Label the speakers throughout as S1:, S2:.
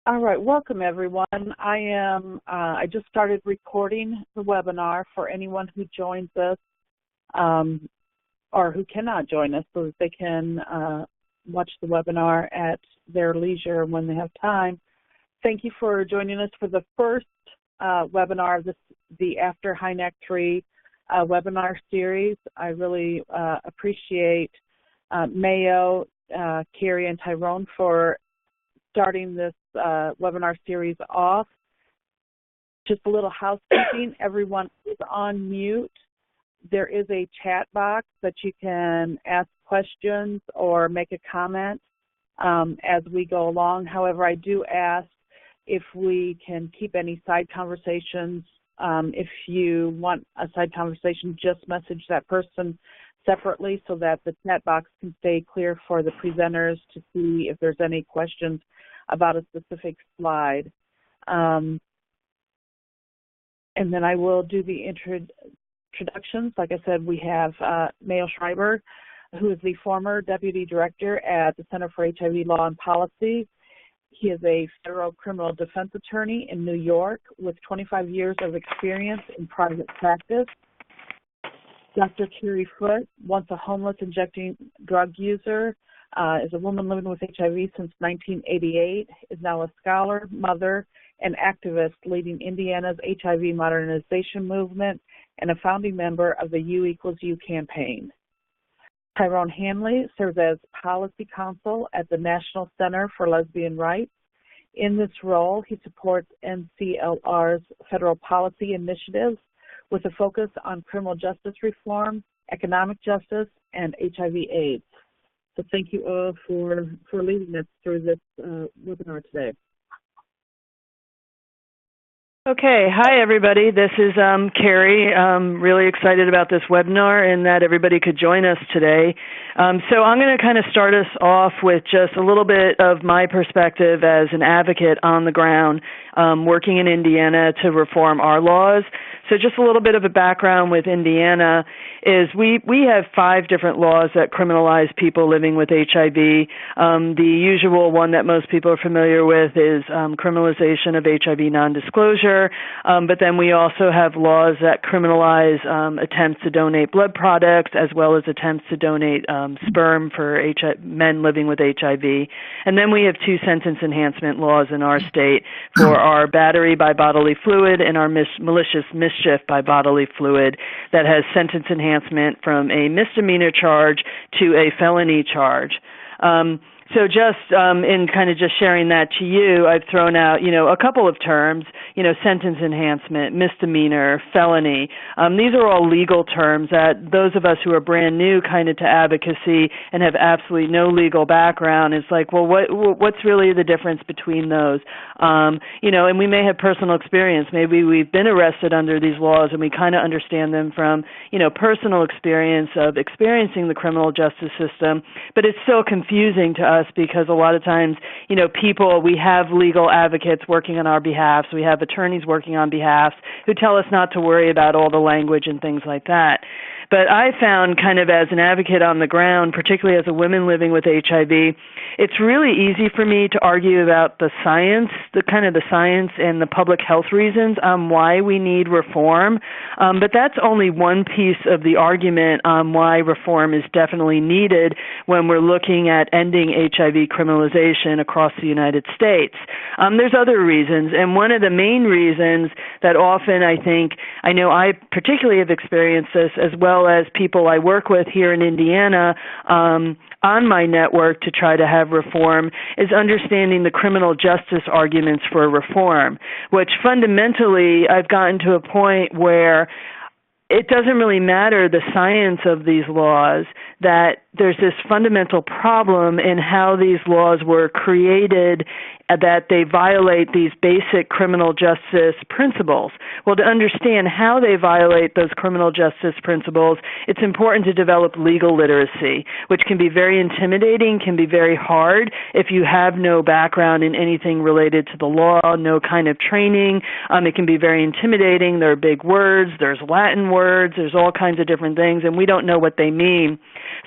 S1: All right, welcome everyone. I just started recording the webinar for anyone who joins us or who cannot join us, so that they can watch the webinar at their leisure when they have time. Thank you for joining us for the first webinar of the After HINAC3 webinar series. I really appreciate Mayo, Carrie, and Tyrone for starting this webinar series off. Just a little housekeeping. Everyone is on mute. There is a chat box that you can ask questions or make a comment as we go along. However, I do ask if we can keep any side conversations. If you want a side conversation, just message that person separately so that the chat box can stay clear for the presenters to see if there's any questions about a specific slide. And then I will do the introductions. Like I said, we have Mayo Schreiber, who is the former Deputy Director at the Center for HIV Law and Policy. He is a federal criminal defense attorney in New York with 25 years of experience in private practice. Dr. Carrie Foote, once a homeless injecting drug user, is a woman living with HIV since 1988, is now a scholar, mother, and activist leading Indiana's HIV modernization movement and a founding member of the U=U campaign. Tyrone Hanley serves as policy counsel at the National Center for Lesbian Rights. In this role, he supports NCLR's federal policy initiatives with a focus on criminal justice reform, economic justice, and HIV/AIDS. So thank you all for leading us through this webinar today.
S2: Okay, hi everybody. This is Carrie. I'm really excited about this webinar and that everybody could join us today. So I'm going to kind of start us off with just a little bit of my perspective as an advocate on the ground working in Indiana to reform our laws. So just a little bit of a background with Indiana is we have 5 different laws that criminalize people living with HIV. The usual one that most people are familiar with is criminalization of HIV non-disclosure, but then we also have laws that criminalize attempts to donate blood products as well as attempts to donate sperm for men living with HIV. And then we have 2 sentence enhancement laws in our state for our battery by bodily fluid and our malicious mischief by bodily fluid that has sentence enhancement from a misdemeanor charge to a felony charge. So just in kind of just sharing that to you, I've thrown out, a couple of terms, sentence enhancement, misdemeanor, felony. These are all legal terms that those of us who are brand new kind of to advocacy and have absolutely no legal background, it's like, well, what's really the difference between those? And we may have personal experience. Maybe we've been arrested under these laws and we kind of understand them from, personal experience of experiencing the criminal justice system, but it's still confusing to us because a lot of times, we have legal advocates working on our behalf, so we have attorneys working on behalf who tell us not to worry about all the language and things like that. But I found kind of as an advocate on the ground, particularly as a woman living with HIV, it's really easy for me to argue about the science, the science and the public health reasons on why we need reform. But that's only one piece of the argument on why reform is definitely needed when we're looking at ending HIV criminalization across the United States. There's other reasons, and one of the main reasons that often I know I particularly have experienced this as well as people I work with here in Indiana on my network to try to have reform is understanding the criminal justice arguments for reform, which fundamentally I've gotten to a point where it doesn't really matter the science of these laws, that there's this fundamental problem in how these laws were created, that they violate these basic criminal justice principles. Well, to understand how they violate those criminal justice principles, it's important to develop legal literacy, which can be very intimidating, can be very hard if you have no background in anything related to the law, no kind of training. It can be very intimidating. There are big words, there's Latin words, there's all kinds of different things, and we don't know what they mean.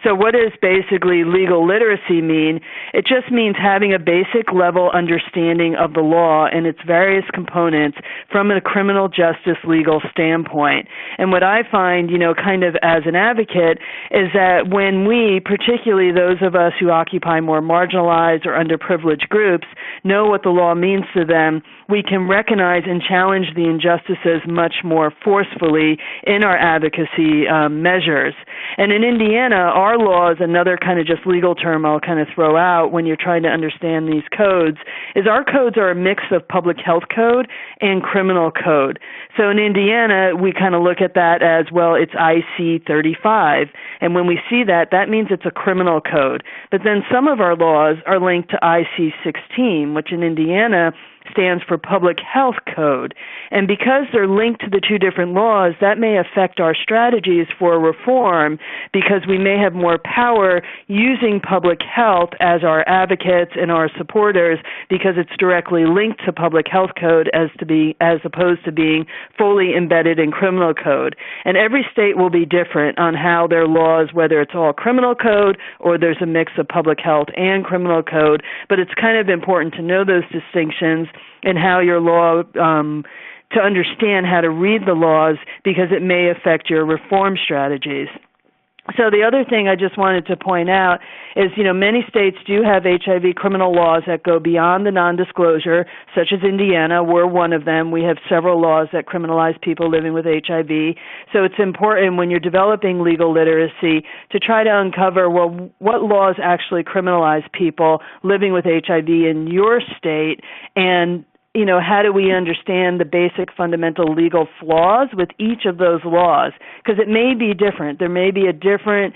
S2: So what does basically legal literacy mean? It just means having a basic level understanding of the law and its various components from a criminal justice legal standpoint. And what I find, kind of as an advocate, is that when we, particularly those of us who occupy more marginalized or underprivileged groups, know what the law means to them, we can recognize and challenge the injustices much more forcefully in our advocacy measures. And in Indiana, our laws, another kind of just legal term I'll kind of throw out when you're trying to understand these codes, is our codes are a mix of public health code and criminal code. So in Indiana, we kind of look at that as, well, it's IC 35. And when we see that, that means it's a criminal code. But then some of our laws are linked to IC 16, which in Indiana stands for Public Health Code. And because they're linked to the two different laws, that may affect our strategies for reform because we may have more power using public health as our advocates and our supporters because it's directly linked to Public Health Code as opposed to being fully embedded in criminal code. And every state will be different on how their laws, whether it's all criminal code or there's a mix of public health and criminal code, but it's kind of important to know those distinctions and how your law, to understand how to read the laws because it may affect your reform strategies. So the other thing I just wanted to point out is, many states do have HIV criminal laws that go beyond the non-disclosure, such as Indiana. We're one of them. We have several laws that criminalize people living with HIV. So it's important when you're developing legal literacy to try to uncover, well, what laws actually criminalize people living with HIV in your state, and how do we understand the basic fundamental legal flaws with each of those laws? Because it may be different. There may be a different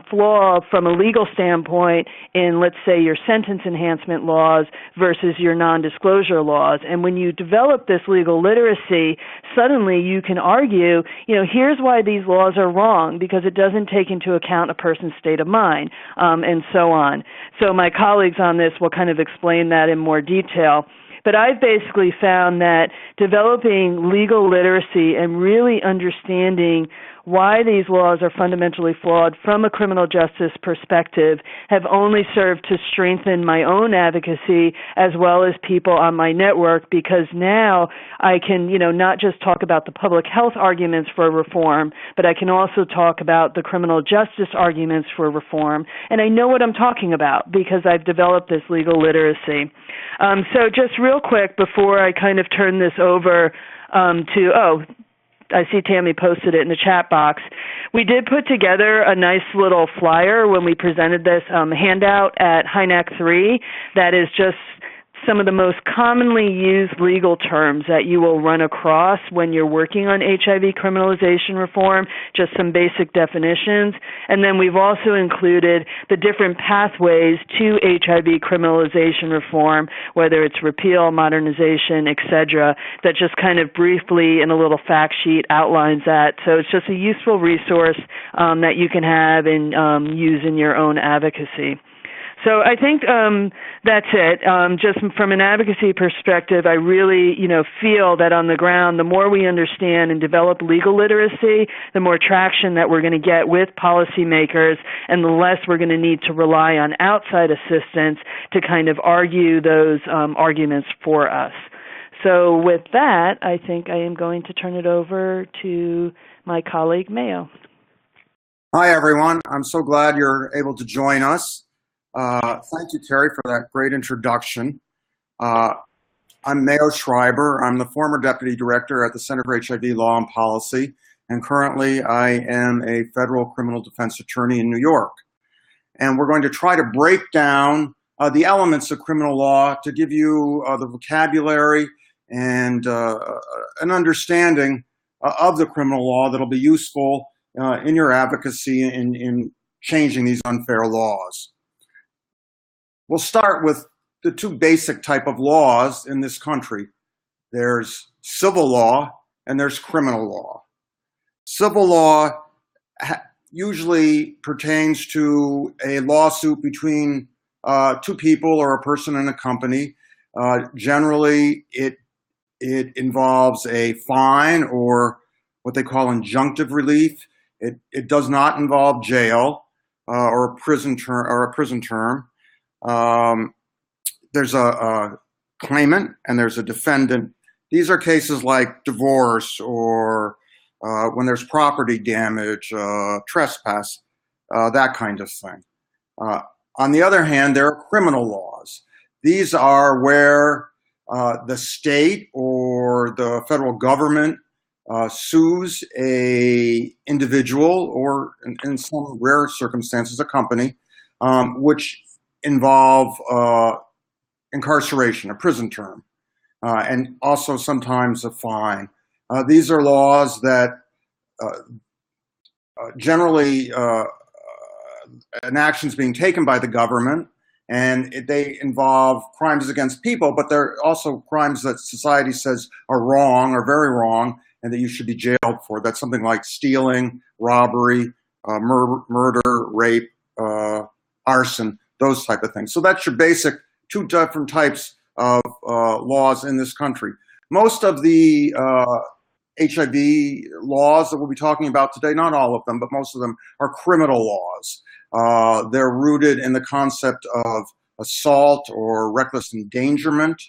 S2: flaw from a legal standpoint in, let's say, your sentence enhancement laws versus your non-disclosure laws. And when you develop this legal literacy, suddenly you can argue, here's why these laws are wrong, because it doesn't take into account a person's state of mind, and so on. So my colleagues on this will kind of explain that in more detail. But I've basically found that developing legal literacy and really understanding why these laws are fundamentally flawed from a criminal justice perspective have only served to strengthen my own advocacy as well as people on my network, because now I can, not just talk about the public health arguments for reform, but I can also talk about the criminal justice arguments for reform. And I know what I'm talking about because I've developed this legal literacy. So just real quick before I kind of turn this over I see Tammy posted it in the chat box. We did put together a nice little flyer when we presented this handout at HINAC3 that is just some of the most commonly used legal terms that you will run across when you're working on HIV criminalization reform, just some basic definitions. And then we've also included the different pathways to HIV criminalization reform, whether it's repeal, modernization, etc., that just kind of briefly in a little fact sheet outlines that. So it's just a useful resource that you can have and use in your own advocacy. So I think that's it. Just from an advocacy perspective, I really, feel that on the ground, the more we understand and develop legal literacy, the more traction that we're going to get with policymakers, and the less we're going to need to rely on outside assistance to kind of argue those arguments for us. So with that, I think I am going to turn it over to my colleague, Mayo.
S3: Hi, everyone. I'm so glad you're able to join us. Thank you, Carrie, for that great introduction. I'm Mayo Schreiber. I'm the former Deputy Director at the Center for HIV Law and Policy, and currently I am a federal criminal defense attorney in New York. And we're going to try to break down the elements of criminal law to give you the vocabulary and an understanding of the criminal law that'll be useful in your advocacy in changing these unfair laws. We'll start with the two basic type of laws in this country. There's civil law and there's criminal law. Civil law usually pertains to a lawsuit between two people or a person and a company. Generally, it involves a fine or what they call injunctive relief. It does not involve jail. or a prison term. There's a claimant and there's a defendant. These are cases like divorce or when there's property damage, trespass, that kind of thing. On the other hand, there are criminal laws. These are where the state or the federal government sues a individual or, in some rare circumstances, a company, which involve incarceration, a prison term, and also sometimes a fine. These are laws that generally an action is being taken by the government, and they involve crimes against people, but they're also crimes that society says are wrong, or very wrong, and that you should be jailed for. That's something like stealing, robbery, murder, rape, arson, those type of things. So that's your basic two different types of laws in this country. Most of the HIV laws that we'll be talking about today, not all of them, but most of them are criminal laws. They're rooted in the concept of assault or reckless endangerment.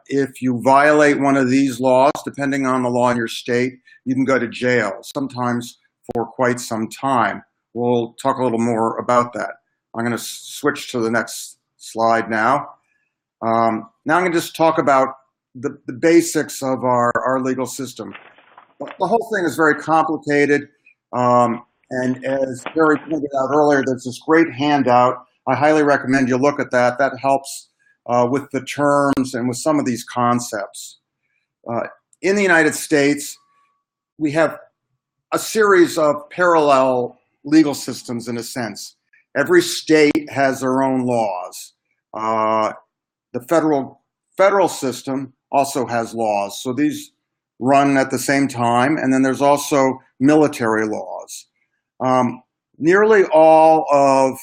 S3: If you violate one of these laws, depending on the law in your state, you can go to jail, sometimes for quite some time. We'll talk a little more about that. I'm going to switch to the next slide now. Now I'm going to just talk about the basics of our legal system. The whole thing is very complicated. And as Carrie pointed out earlier, there's this great handout. I highly recommend you look at that. That helps with the terms and with some of these concepts. In the United States, we have a series of parallel legal systems in a sense. Every state has their own laws. The federal system also has laws. So these run at the same time. And then there's also military laws. Nearly all of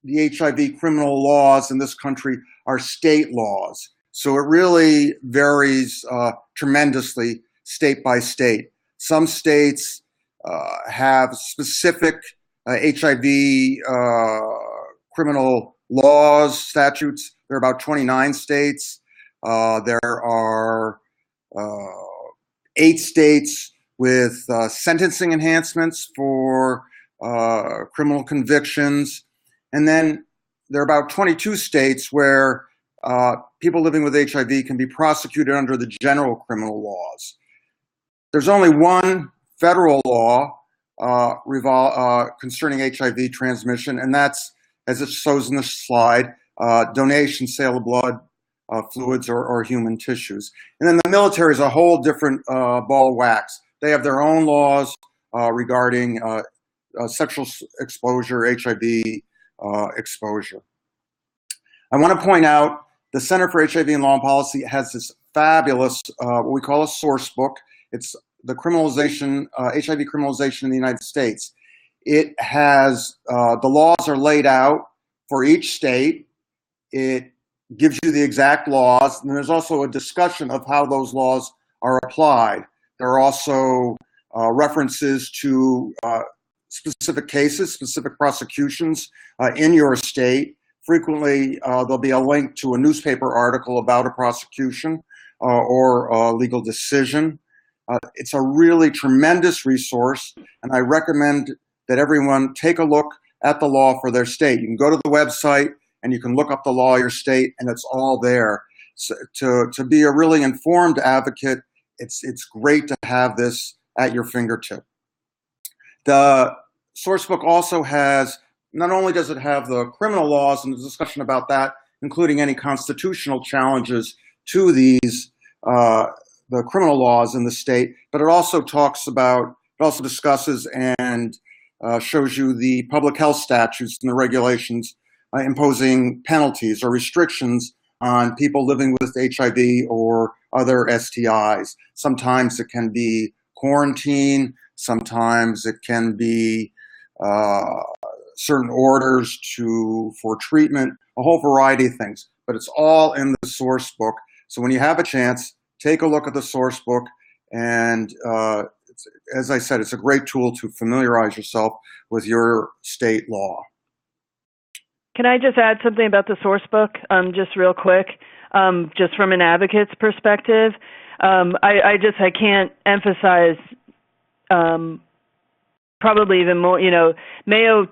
S3: the HIV criminal laws in this country are state laws. So it really varies tremendously state by state. Some states have specific HIV criminal laws, statutes. There are about 29 states. There are 8 states with sentencing enhancements for criminal convictions. And then there are about 22 states where people living with HIV can be prosecuted under the general criminal laws. There's only one federal law concerning HIV transmission, and that's, as it shows in the slide, donation, sale of blood, fluids, or human tissues. And then the military is a whole different ball of wax. They have their own laws regarding sexual exposure, HIV exposure. I want to point out the Center for HIV and Law and Policy has this fabulous, what we call a source book. It's the criminalization, HIV criminalization in the United States. It has, the laws are laid out for each state. It gives you the exact laws, and there's also a discussion of how those laws are applied. There are also references to specific cases, specific prosecutions in your state. Frequently, there'll be a link to a newspaper article about a prosecution or a legal decision. It's a really tremendous resource, and I recommend that everyone take a look at the law for their state. You can go to the website and you can look up the law of your state, and it's all there. So to be a really informed advocate, it's great to have this at your fingertip. The sourcebook also has, not only does it have the criminal laws and the discussion about that, including any constitutional challenges to these, the criminal laws in the state, but it also talks about, it also discusses and shows you the public health statutes and the regulations imposing penalties or restrictions on people living with HIV or other STIs. Sometimes it can be quarantine, sometimes it can be certain orders for treatment, a whole variety of things, but it's all in the source book. So when you have a chance, take a look at the source book, and as I said, it's a great tool to familiarize yourself with your state law.
S2: Can I just add something about the source book, just real quick, just from an advocate's perspective? I can't emphasize probably even more, Mayo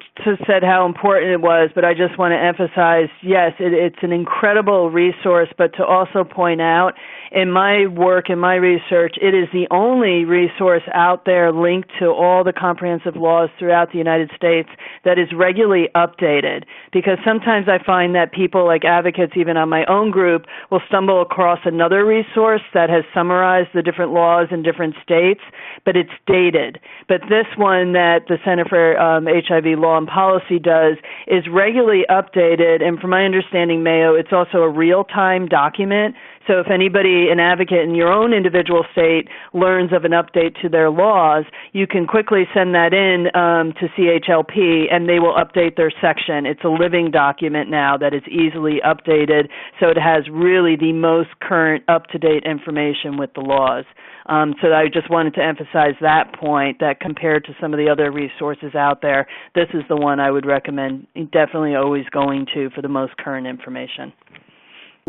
S2: said how important it was, but I just want to emphasize, yes, it's an incredible resource, but to also point out, in my work, in my research, it is the only resource out there linked to all the comprehensive laws throughout the United States that is regularly updated. Because sometimes I find that people, like advocates, even on my own group, will stumble across another resource that has summarized the different laws in different states, but it's dated. But this one that the Center for HIV Law and Policy does is regularly updated, and from my understanding, Mayo, it's also a real-time document. So if anybody, an advocate in your own individual state, learns of an update to their laws, you can quickly send that in to CHLP, and they will update their section. It's a living document now that is easily updated, so it has really the most current, up-to-date information with the laws. So I just wanted to emphasize that point, that compared to some of the other resources out there, this is the one I would recommend definitely always going to for the most current information.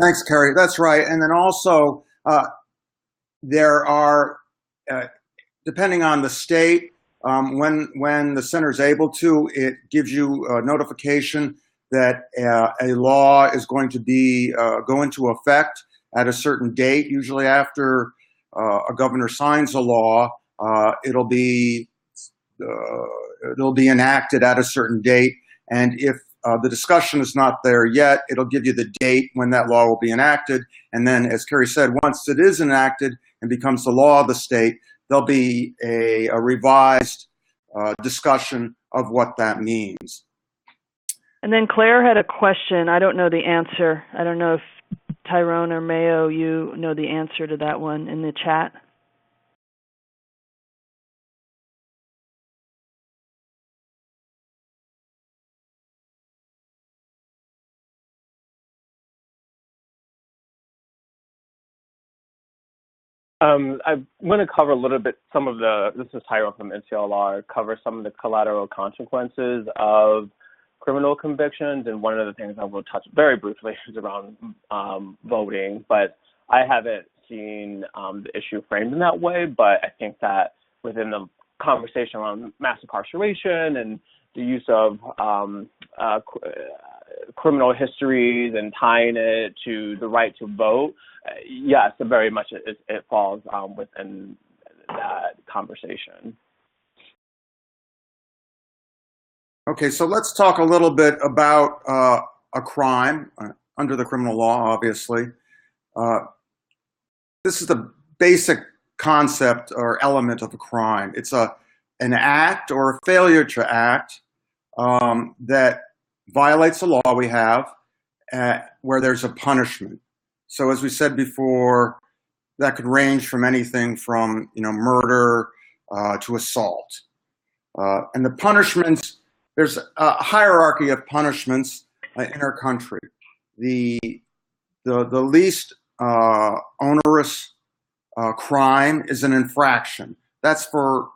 S3: Thanks, Carrie. That's right. And then also, there are, depending on the state, when the center is able to, it gives you a notification that a law is going to be go into effect at a certain date. Usually after a governor signs a law, it'll be enacted at a certain date. And if the discussion is not there yet, it'll give you the date when that law will be enacted. And then, as Carrie said, once it is enacted and becomes the law of the state, there'll be a revised discussion of what that means.
S2: And then Claire had a question. I don't know the answer. I don't know if Tyrone or Mayo, you know the answer to that one in the chat.
S4: I want to cover a little bit this is Tyrone from NCLR, cover some of the collateral consequences of criminal convictions. And one of the things I will touch very briefly is around voting, but I haven't seen the issue framed in that way. But I think that within the conversation around mass incarceration and the use of criminal histories and tying it to the right to vote, yes, very much it falls within that conversation.
S3: Okay, so let's talk a little bit about a crime under the criminal law, obviously. This is the basic concept or element of a crime. It's an act or a failure to act that violates the law we have where there's a punishment. So as we said before, that could range from anything from murder to assault. And the punishments, there's a hierarchy of punishments in our country. The least onerous crime is an infraction. That's for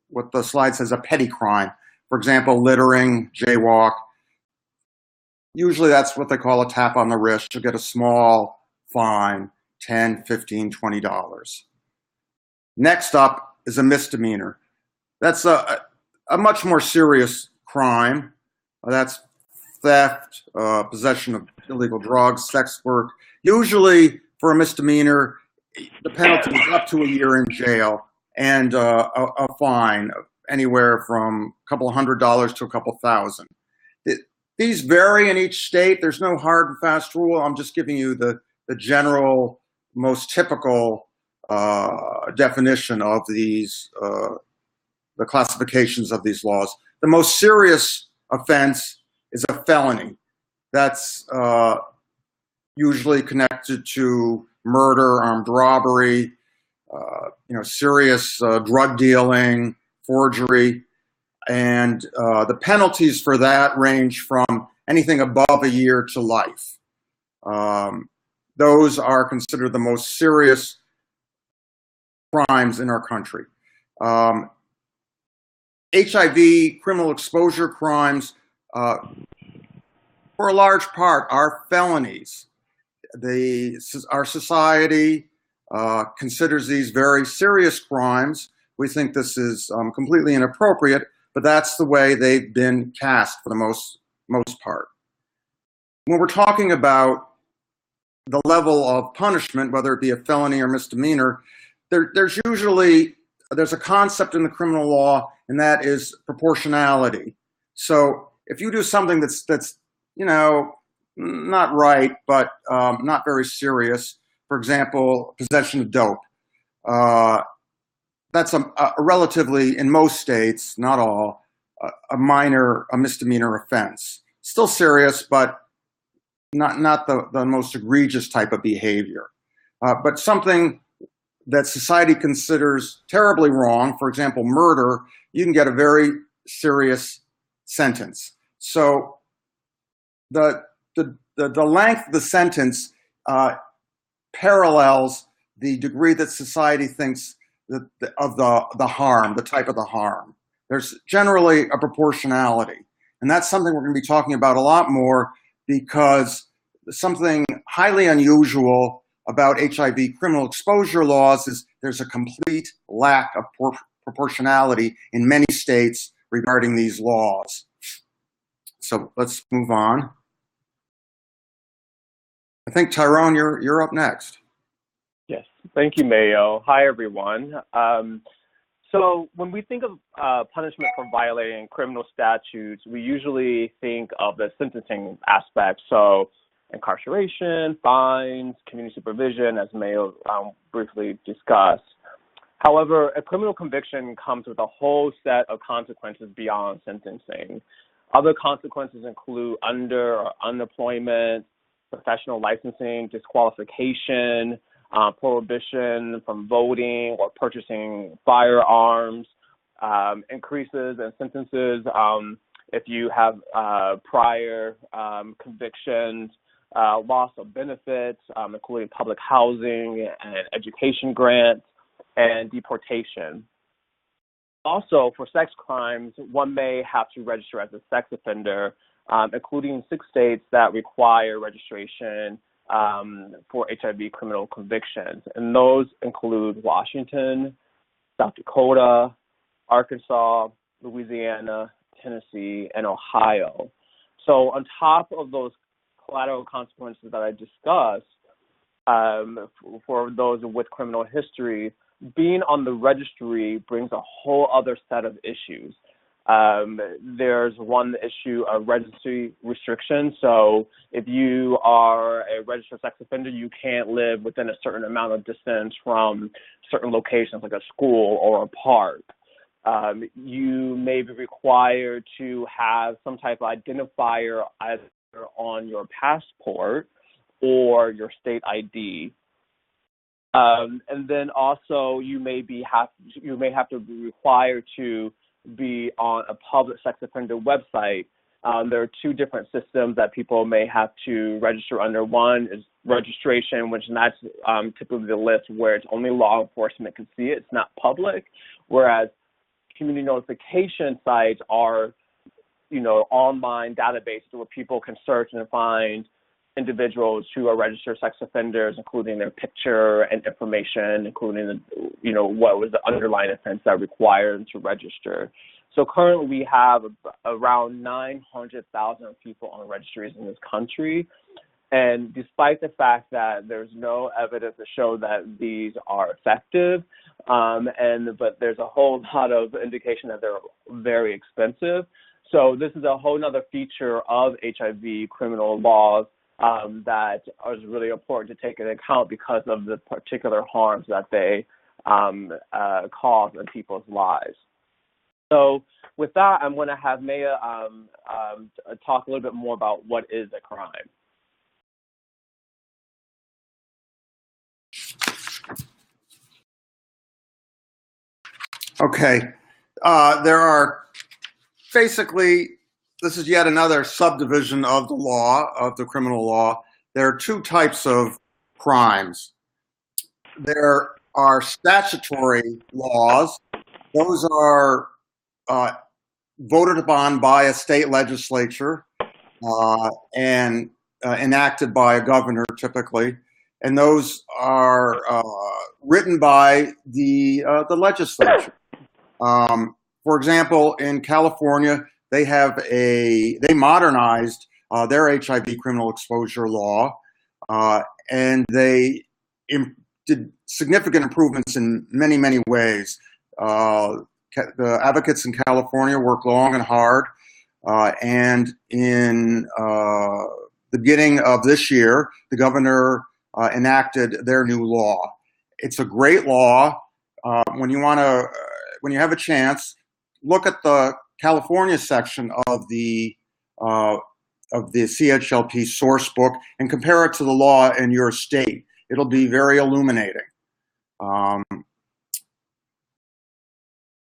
S3: what the slide says, a petty crime. For example, littering, jaywalk. Usually that's what they call a tap on the wrist. You'll get a small fine, $10, $15, $20. Next up is a misdemeanor. That's a much more serious crime. That's theft, possession of illegal drugs, sex work. Usually for a misdemeanor, the penalty is up to a year in jail and a fine anywhere from a couple $100 to a couple thousand. These vary in each state. There's no hard and fast rule. I'm just giving you the general, most typical definition of these, the classifications of these laws. The most serious offense is a felony. That's usually connected to murder, armed robbery, serious drug dealing, forgery. And the penalties for that range from anything above a year to life. Those are considered the most serious crimes in our country. HIV criminal exposure crimes, for a large part, are felonies. Our society considers these very serious crimes. We think this is completely inappropriate, but that's the way they've been cast for the most part. When we're talking about the level of punishment, whether it be a felony or misdemeanor, there's a concept in the criminal law, and that is proportionality. So if you do something that's not right, but not very serious, for example, possession of dope, that's a relatively, in most states, not all, a misdemeanor offense. Still serious, but not the most egregious type of behavior. But something that society considers terribly wrong, for example, murder, you can get a very serious sentence. So the length of the sentence parallels the degree that society thinks of the harm, the type of the harm. There's generally a proportionality. And that's something we're going to be talking about a lot more, because something highly unusual about HIV criminal exposure laws is there's a complete lack of proportionality in many states regarding these laws. So let's move on. I think, Tyrone, you're up next.
S4: Yes, thank you, Mayo. Hi, everyone. So when we think of punishment for violating criminal statutes, we usually think of the sentencing aspect. So incarceration, fines, community supervision, as Mayo briefly discussed. However, a criminal conviction comes with a whole set of consequences beyond sentencing. Other consequences include under or unemployment, professional licensing, disqualification, prohibition from voting or purchasing firearms, increases in sentences if you have prior convictions, loss of benefits, including public housing and education grants, and deportation. Also, for sex crimes, one may have to register as a sex offender, including 6 states that require registration for HIV criminal convictions. And those include Washington, South Dakota, Arkansas, Louisiana, Tennessee, and Ohio. So on top of those collateral consequences that I discussed, for those with criminal history, being on the registry brings a whole other set of issues. There's one issue of registry restriction. So if you are a registered sex offender, you can't live within a certain amount of distance from certain locations like a school or a park. You may be required to have some type of identifier either on your passport or your state ID. And then also you may have to be required to be on a public sex offender website. There are 2 different systems that people may have to register under. One is registration, which that's typically the list where it's only law enforcement can see it. It's not public. Whereas community notification sites are, online databases where people can search and find individuals who are registered sex offenders, including their picture and information, including what was the underlying offense that required them to register. So currently we have around 900,000 people on registries in this country. And despite the fact that there's no evidence to show that these are effective, but there's a whole lot of indication that they're very expensive. So this is a whole other feature of HIV criminal laws that is really important to take into account because of the particular harms that they cause in people's lives. So with that, I'm going to have Rheya talk a little bit more about what is a crime.
S3: Okay. There are basically, this is yet another subdivision of the law, of the criminal law. There are 2 types of crimes. There are statutory laws, Those are voted upon by a state legislature and enacted by a governor typically, and those are written by the legislature. For example, in California, they modernized their HIV criminal exposure law, and they did significant improvements in many, many ways. The advocates in California work long and hard, and in the beginning of this year, the governor enacted their new law. It's a great law. When you have a chance, look at the California section of the CHLP source book and compare it to the law in your state. It'll be very illuminating.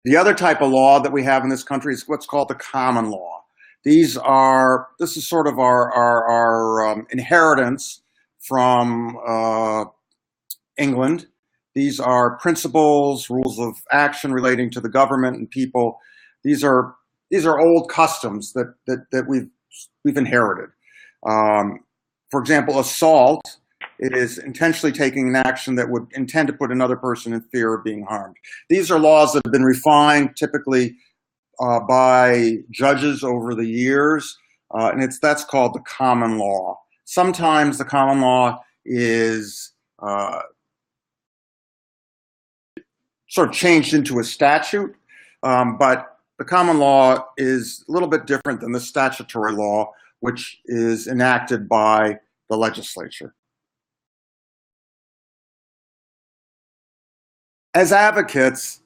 S3: The other type of law that we have in this country is what's called the common law. This is sort of our inheritance from England. These are principles, rules of action relating to the government and people. These are old customs that we've inherited. For example, assault is intentionally taking an action that would intend to put another person in fear of being harmed. These are laws that have been refined typically by judges over the years, and that's called the common law. Sometimes the common law is sort of changed into a statute, but the common law is a little bit different than the statutory law, which is enacted by the legislature. As advocates,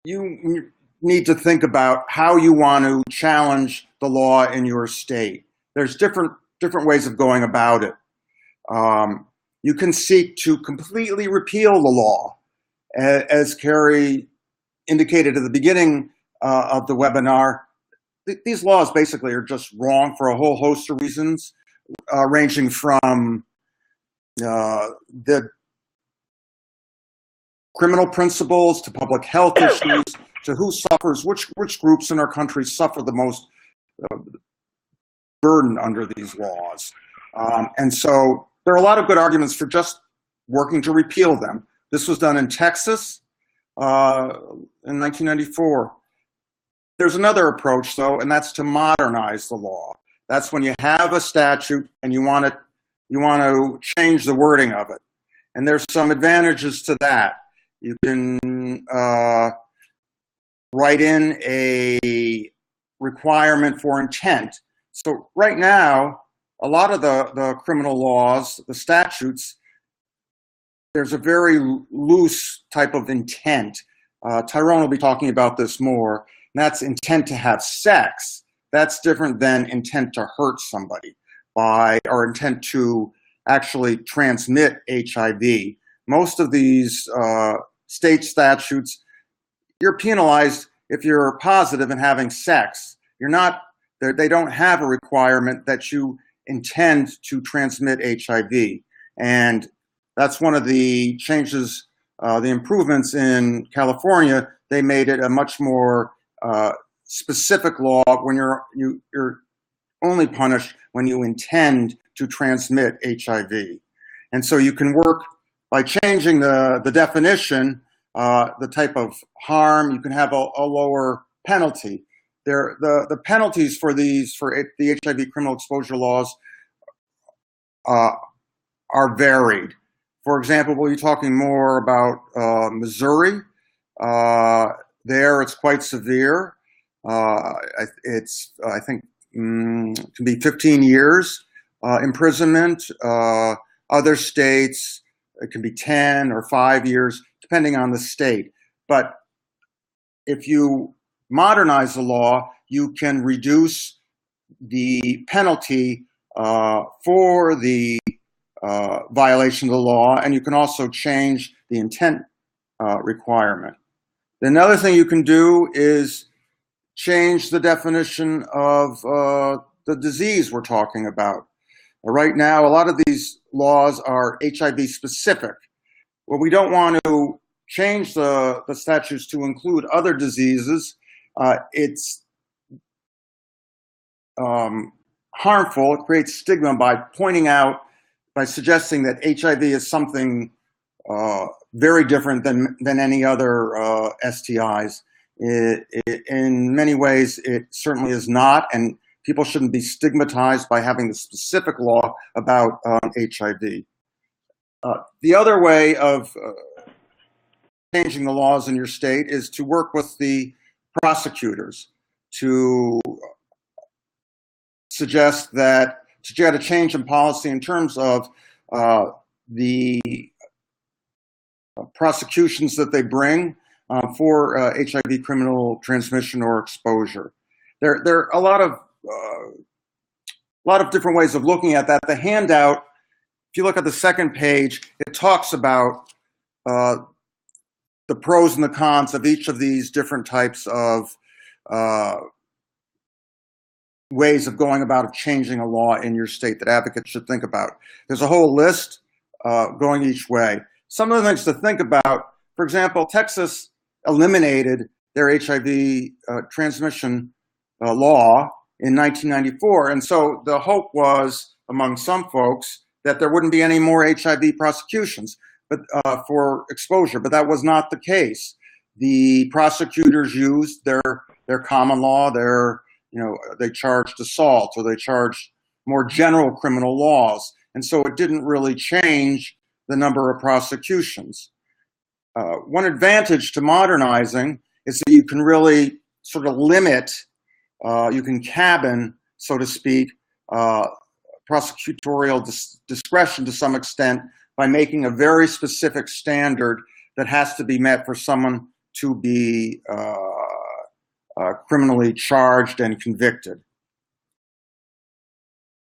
S3: you need to think about how you want to challenge the law in your state. There's different ways of going about it. You can seek to completely repeal the law, as Carrie indicated at the beginning of the webinar. These laws basically are just wrong for a whole host of reasons, ranging from the criminal principles to public health issues to who suffers, which groups in our country suffer the most burden under these laws. And so there are a lot of good arguments for just working to repeal them. This was done in Texas in 1994. There's another approach, though, and that's to modernize the law. That's when you have a statute and you want to change the wording of it. And there's some advantages to that. You can write in a requirement for intent. So right now, a lot of the criminal laws, the statutes, there's a very loose type of intent. Tyrone will be talking about this more. And that's intent to have sex. That's different than intent to hurt somebody or intent to actually transmit HIV. Most of these state statutes, you're penalized if you're positive in having sex. They don't have a requirement that you intend to transmit HIV. And that's one of the changes, the improvements in California. They made it a much more specific law when you're only punished when you intend to transmit HIV. And so you can work by changing the definition, the type of harm. You can have a lower penalty. The penalties for the HIV criminal exposure laws are varied. For example, we'll be talking more about Missouri. There, it's quite severe. I think it can be 15 years imprisonment. Other states, it can be 10 or 5 years, depending on the state. But if you modernize the law, you can reduce the penalty for the violation of the law, and you can also change the intent requirement. Another thing you can do is change the definition of the disease we're talking about. Right now, a lot of these laws are HIV specific. Well, we don't want to change the statutes to include other diseases, it's harmful. It creates stigma by suggesting that HIV is something very different than any other STIs. In many ways, it certainly is not, and people shouldn't be stigmatized by having the specific law about HIV. The other way of changing the laws in your state is to work with the prosecutors to suggest that you had a change in policy in terms of the prosecutions that they bring for HIV criminal transmission or exposure. There are a lot of different ways of looking at that. The handout, if you look at the second page, it talks about the pros and the cons of each of these different types of ways of going about changing a law in your state that advocates should think about. There's a whole list going each way. Some of the things to think about, for example, Texas eliminated their HIV transmission law in 1994. And so the hope was, among some folks, that there wouldn't be any more HIV prosecutions for exposure, but that was not the case. The prosecutors used their common law, they charged assault, or they charged more general criminal laws. And so it didn't really change the number of prosecutions. One advantage to modernizing is that you can really sort of limit, you can cabin, so to speak, prosecutorial discretion to some extent by making a very specific standard that has to be met for someone to be criminally charged and convicted.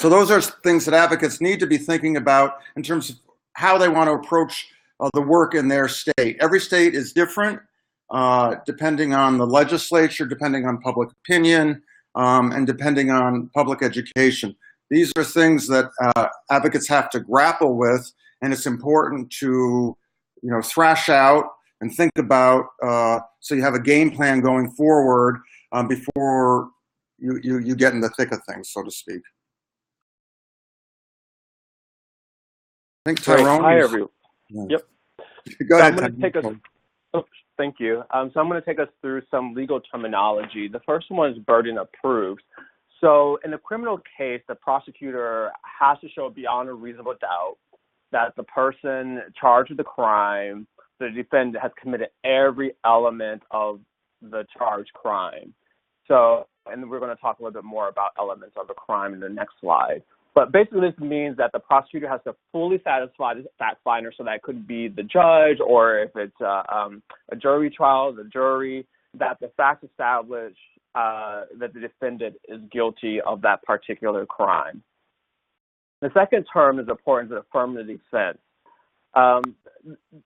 S3: So those are things that advocates need to be thinking about in terms of how they want to approach the work in their state. Every state is different, depending on the legislature, depending on public opinion, and depending on public education. These are things that advocates have to grapple with, and it's important to, thrash out and think about so you have a game plan going forward before you get in the thick of things, so to speak. I think Tyrone.
S4: Hi, everyone.
S3: Yeah.
S4: Yep.
S3: Go ahead.
S4: I'm going to take us. Oh, thank you. So I'm going to take us through some legal terminology. The first one is burden of proof. So in a criminal case, the prosecutor has to show beyond a reasonable doubt that the person charged with the crime, the defendant, has committed every element of the charged crime. So, and we're going to talk a little bit more about elements of the crime in the next slide. But basically, this means that the prosecutor has to fully satisfy the fact finder, so that could be the judge, or if it's a jury trial, the jury, that the facts establish that the defendant is guilty of that particular crime. The second term is important, is affirmative defense.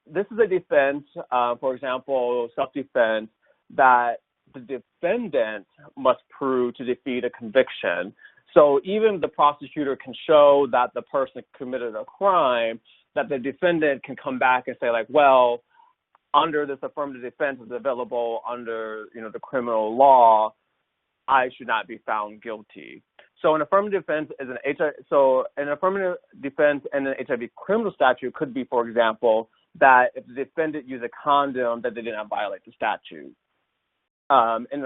S4: This is a defense, for example, self-defense, that the defendant must prove to defeat a conviction. So even the prosecutor can show that the person committed a crime, that the defendant can come back and say, like, well, under this affirmative defense is available under, the criminal law, I should not be found guilty. So an affirmative defense is an affirmative defense in an HIV criminal statute could be, for example, that if the defendant used a condom, that they did not violate the statute. In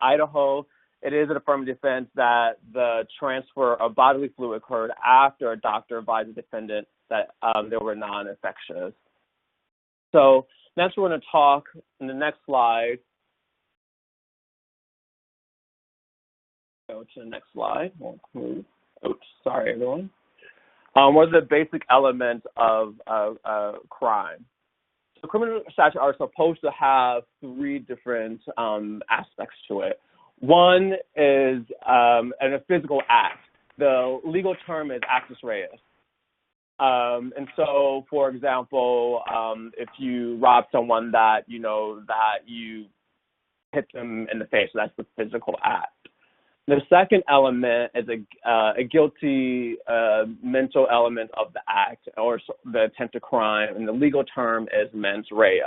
S4: Idaho, it is an affirmative defense that the transfer of bodily fluid occurred after a doctor advised the defendant that they were non-infectious. So next we're going to talk in the next slide. Go to the next slide. Oops, sorry, everyone. What are the basic elements of crime? So criminal statutes are supposed to have three different aspects to it. One is a physical act. The legal term is actus reus. And so, for example, if you rob someone that you hit them in the face, so that's the physical act. The second element is a guilty mental element of the act or the attempt to crime, and the legal term is mens rea.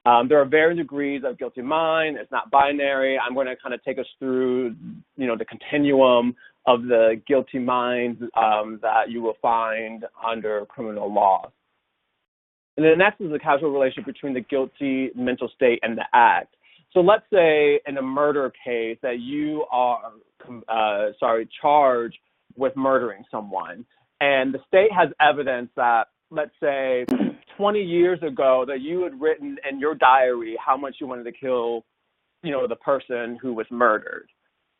S4: There are varying degrees of guilty mind. It's not binary. I'm going to kind of take us through, the continuum of the guilty minds that you will find under criminal law. And then next is the causal relationship between the guilty mental state and the act. So let's say in a murder case that you are, charged with murdering someone, and the state has evidence that, let's say, 20 years ago that you had written in your diary how much you wanted to kill, the person who was murdered.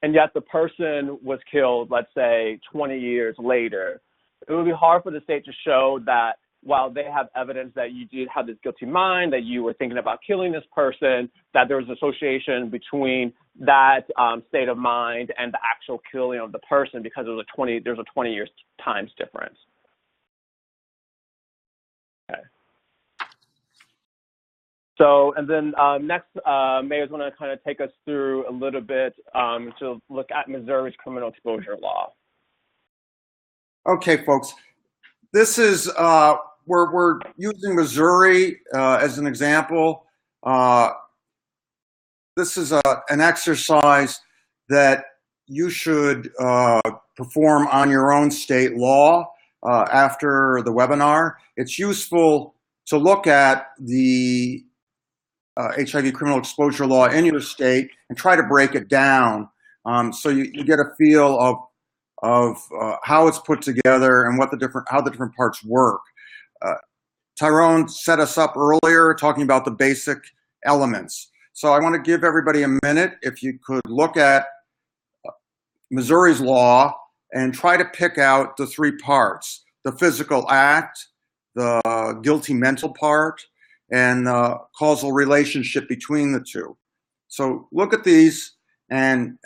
S4: And yet the person was killed, let's say, 20 years later. It would be hard for the state to show that while they have evidence that you did have this guilty mind, that you were thinking about killing this person, that there was an association between that state of mind and the actual killing of the person, because there's a 20 years times difference. Okay. So, and then next, Mayo's going to kind of take us through a little bit to look at Missouri's criminal exposure law.
S3: Okay, folks, this is, we're using Missouri as an example. This is an exercise that you should perform on your own state law after the webinar. It's useful to look at the HIV criminal exposure law in your state and try to break it down so you get a feel of how it's put together and how the different parts work. Tyrone set us up earlier talking about the basic elements. So I want to give everybody a minute, if you could look at Missouri's law and try to pick out the three parts: the physical act, the guilty mental part, and the causal relationship between the two. So look at these and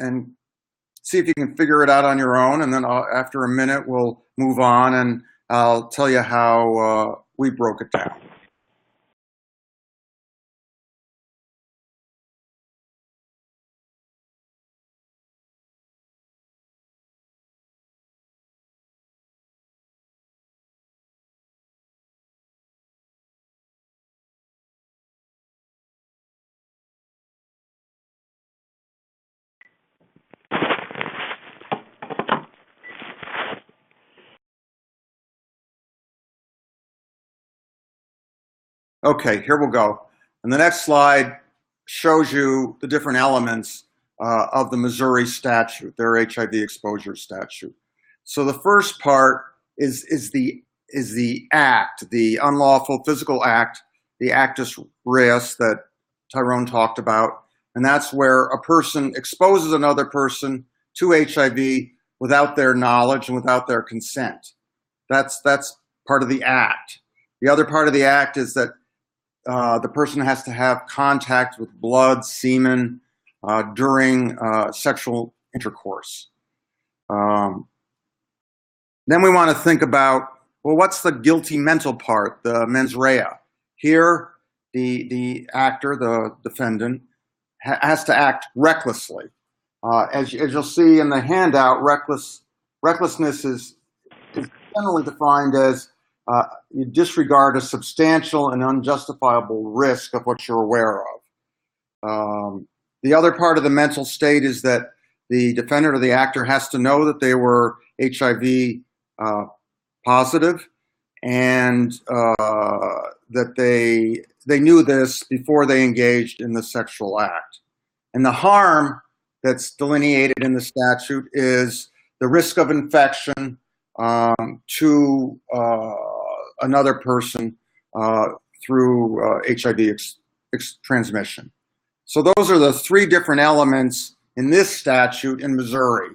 S3: see if you can figure it out on your own, and then after a minute we'll move on and I'll tell you how we broke it down. Okay, here we'll go. And the next slide shows you the different elements of the Missouri statute, their HIV exposure statute. So the first part is the act, the unlawful physical act, the actus reus that Tyrone talked about. And that's where a person exposes another person to HIV without their knowledge and without their consent. That's part of the act. The other part of the act is that the person has to have contact with blood, semen during sexual intercourse. Then we want to think about, well, what's the guilty mental part, the mens rea? Here, the actor, the defendant, has to act recklessly. As you'll see in the handout, recklessness is generally defined as you disregard a substantial and unjustifiable risk of what you're aware of. The other part of the mental state is that the defendant or the actor has to know that they were HIV positive and that they knew this before they engaged in the sexual act. And the harm that's delineated in the statute is the risk of infection to another person through HIV transmission. So those are the three different elements in this statute in Missouri.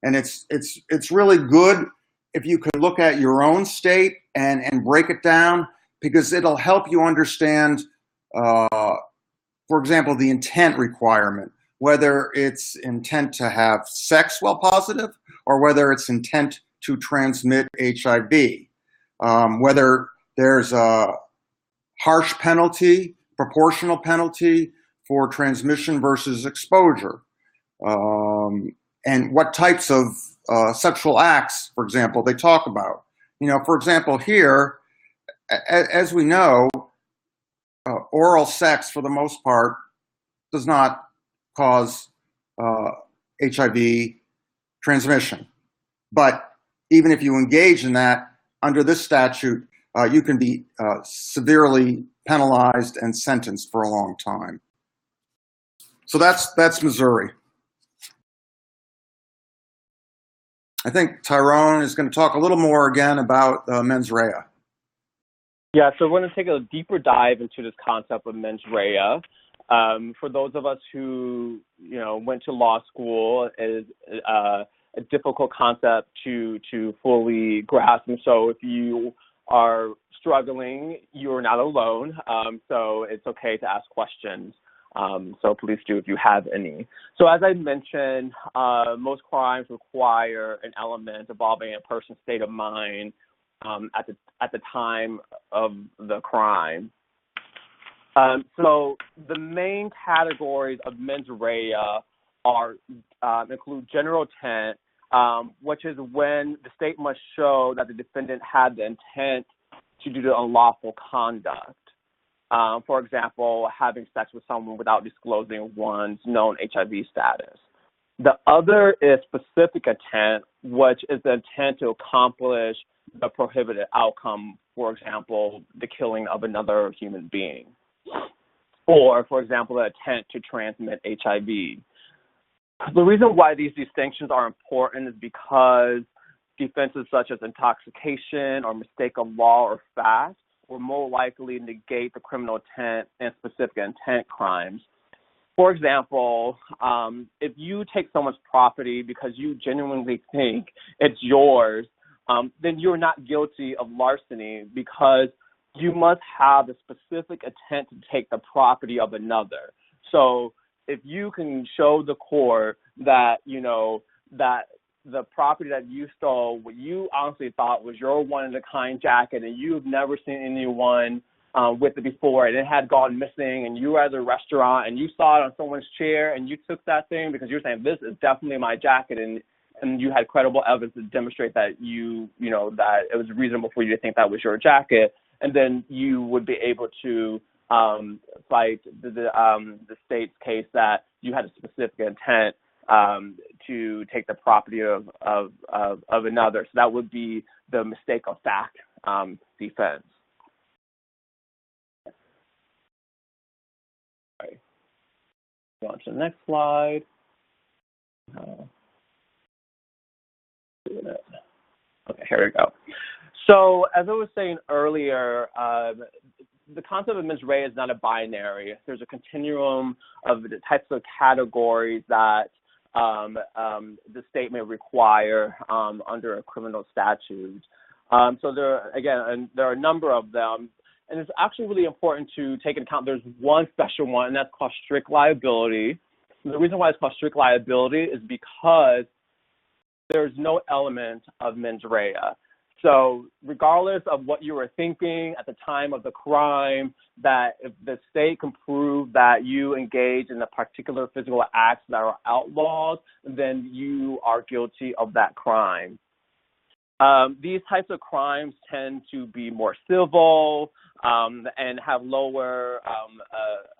S3: And it's really good if you can look at your own state and break it down, because it'll help you understand, for example, the intent requirement, whether it's intent to have sex while positive or whether it's intent to transmit HIV. Whether there's a harsh penalty, proportional penalty for transmission versus exposure, and what types of sexual acts, for example, they talk about. For example, here, as we know, oral sex, for the most part, does not cause HIV transmission. But even if you engage in that, under this statute, you can be severely penalized and sentenced for a long time. So that's Missouri. I think Tyrone is going to talk a little more again about mens rea.
S4: Yeah, so we're going to take a deeper dive into this concept of mens rea. For those of us who, went to law school, it is a difficult concept to fully grasp. And so if you are struggling, you are not alone. So it's okay to ask questions. So please do if you have any. So as I mentioned, most crimes require an element involving a person's state of mind at the time of the crime. So the main categories of mens rea include general intent, which is when the state must show that the defendant had the intent to do the unlawful conduct. For example, having sex with someone without disclosing one's known HIV status. The other is specific intent, which is the intent to accomplish the prohibited outcome, for example, the killing of another human being. Or, for example, the intent to transmit HIV. The reason why these distinctions are important is because defenses such as intoxication or mistake of law or fact will more likely negate the criminal intent and specific intent crimes. For example, if you take someone's property because you genuinely think it's yours, then you're not guilty of larceny because you must have a specific intent to take the property of another. So if you can show the court that, that the property that you stole, what you honestly thought was your one-of-a-kind jacket and you've never seen anyone with it before and it had gone missing and you were at a restaurant and you saw it on someone's chair and you took that thing because you're saying, this is definitely my jacket, and you had credible evidence to demonstrate that that it was reasonable for you to think that was your jacket, and then you would be able to fight the state's case that you had a specific intent to take the property of another. So that would be the mistake of fact defense. All right. Go on to the next slide. Okay, here we go. So as I was saying earlier, the concept of mens rea is not a binary. There's a continuum of the types of categories that the state may require under a criminal statute. So there are a number of them, and it's actually really important to take into account. There's one special one, and that's called strict liability. And the reason why it's called strict liability is because there's no element of mens rea. So regardless of what you were thinking at the time of the crime, that if the state can prove that you engaged in a particular physical acts that are outlawed, then you are guilty of that crime. These types of crimes tend to be more civil and have lower,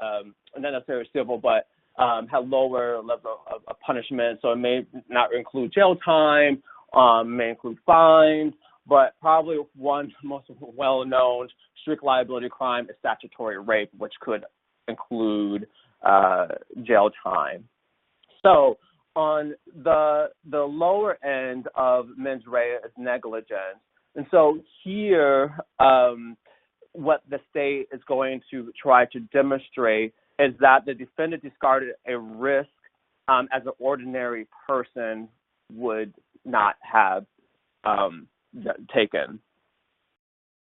S4: not necessarily civil, but have lower level of punishment. So it may not include jail time, may include fines, but probably one most well-known strict liability crime is statutory rape, which could include jail time. So on the lower end of mens rea is negligence. And so here, what the state is going to try to demonstrate is that the defendant discarded a risk as an ordinary person would not have taken.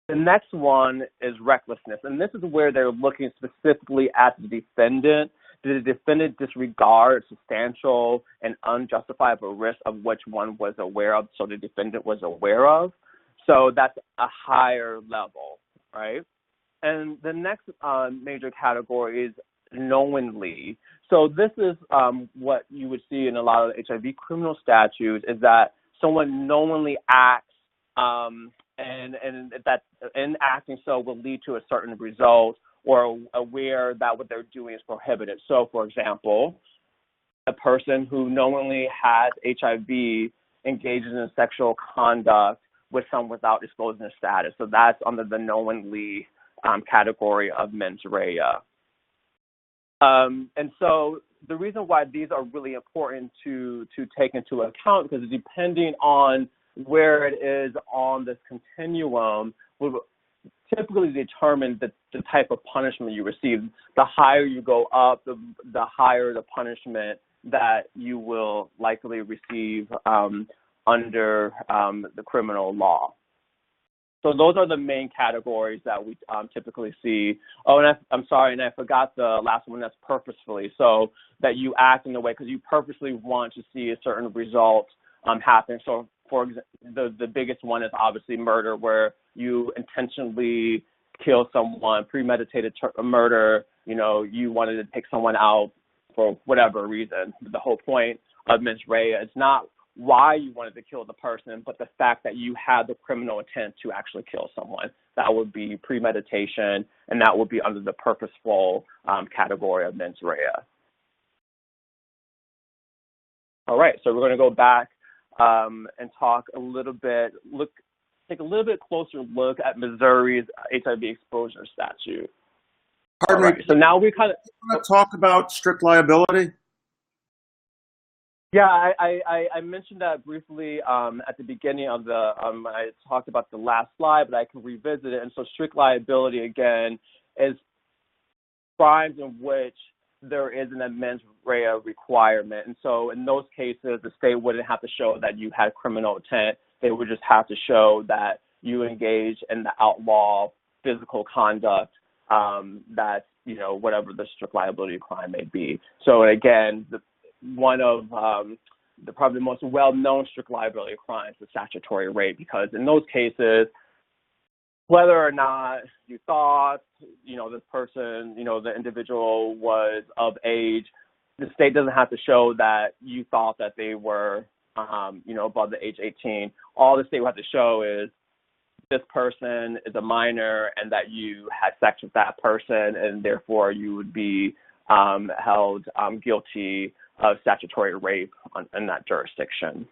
S4: The next one is recklessness, and this is where they're looking specifically at the defendant. Did the defendant disregard substantial and unjustifiable risk of which one was aware of, so the defendant was aware of? So that's a higher level, right? And the next major category is knowingly. So this is what you would see in a lot of the HIV criminal statutes, is that someone knowingly acts and that in acting so will lead to a certain result, or aware that what they're doing is prohibited. So, for example, a person who knowingly has HIV engages in sexual conduct with someone without disclosing their status. So that's under the knowingly category of mens rea. And so the reason why these are really important to take into account, because depending on where it is on this continuum, will typically determine the type of punishment you receive. The higher you go up, the higher the punishment that you will likely receive under the criminal law. So those are the main categories that we typically see. Oh, and I'm sorry, and I forgot the last one, that's purposefully. So that you act in a way because you purposely want to see a certain result happen. So for example, the biggest one is obviously murder, where you intentionally kill someone, premeditated murder. You know, you wanted to take someone out for whatever reason. The whole point of mens rea is not why you wanted to kill the person, but the fact that you had the criminal intent to actually kill someone. That would be premeditation, and that would be under the purposeful category of mens rea. All right, so we're going to go back and talk a little bit, take a little bit closer look at Missouri's HIV exposure statute.
S3: Pardon me.
S4: So now we kind of
S3: want to talk about strict liability.
S4: Yeah, I mentioned that briefly at the beginning of the, I talked about the last slide, but I can revisit it. And so strict liability, again, is crimes in which there is an mens rea requirement. And so in those cases, the state wouldn't have to show that you had criminal intent. They would just have to show that you engaged in the outlaw physical conduct that, you know, whatever the strict liability crime may be. So again, one of the probably the most well-known strict liability crimes is statutory rape, because in those cases, whether or not you thought, you know, this person, you know, the individual was of age, the state doesn't have to show that you thought that they were, you know, above the age 18. All the state will have to show is this person is a minor and that you had sex with that person, and therefore you would be held guilty of statutory rape in that jurisdiction.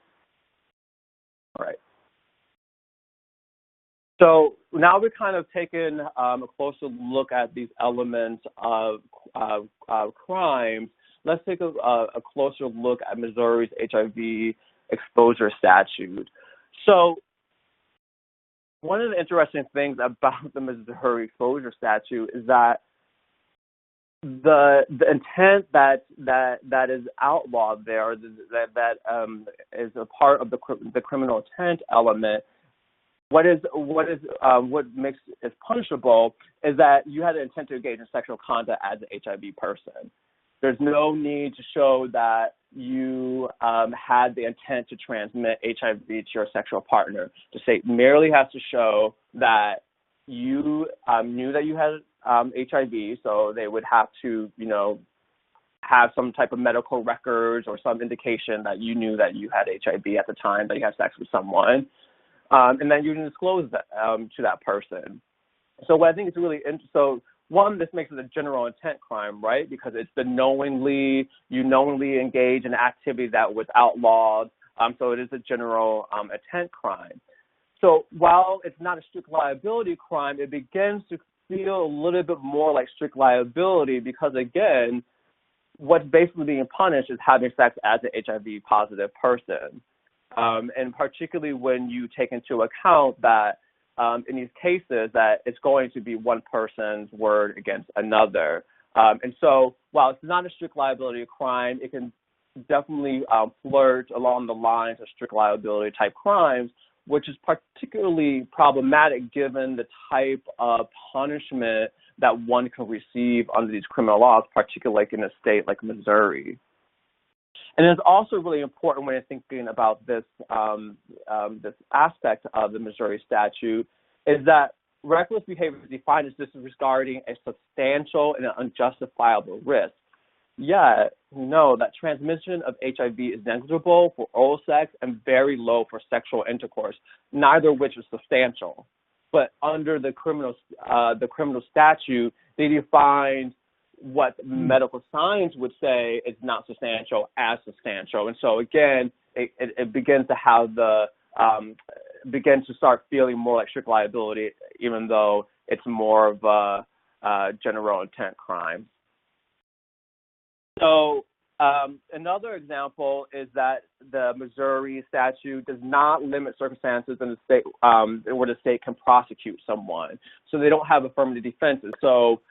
S4: All right. So now we're kind of taking a closer look at these elements of crimes. Let's take a closer look at Missouri's HIV exposure statute. So one of the interesting things about the Missouri exposure statute is that the intent that is outlawed there, that is a part of the criminal intent element. What makes it punishable is that you had an intent to engage in sexual conduct as an HIV person. There's no need to show that you had the intent to transmit HIV to your sexual partner. The state merely has to show that you knew that you had HIV, so they would have to, you know, have some type of medical records or some indication that you knew that you had HIV at the time that you had sex with someone, and then you didn't disclose that to that person. So what I think is really interesting, so one, this makes it a general intent crime, right? Because it's you knowingly engage in an activity that was outlawed, so it is a general intent crime. So while it's not a strict liability crime, it begins to feel a little bit more like strict liability because, again, what's basically being punished is having sex as an HIV positive person. And particularly when you take into account that in these cases that it's going to be one person's word against another. And so while it's not a strict liability crime, it can definitely flirt along the lines of strict liability type crimes, which is particularly problematic given the type of punishment that one can receive under these criminal laws, particularly like in a state like Missouri. And it's also really important when you're thinking about this this aspect of the Missouri statute is that reckless behavior is defined as disregarding a substantial and unjustifiable risk. Yet, we know that transmission of HIV is negligible for oral sex and very low for sexual intercourse, neither of which is substantial. but under the criminal statute, they defined what medical science would say is not substantial as substantial. And so again, it begins to have begins to start feeling more like strict liability, even though it's more of a general intent crime. So another example is that the Missouri statute does not limit circumstances in the state where the state can prosecute someone. So they don't have affirmative defenses. So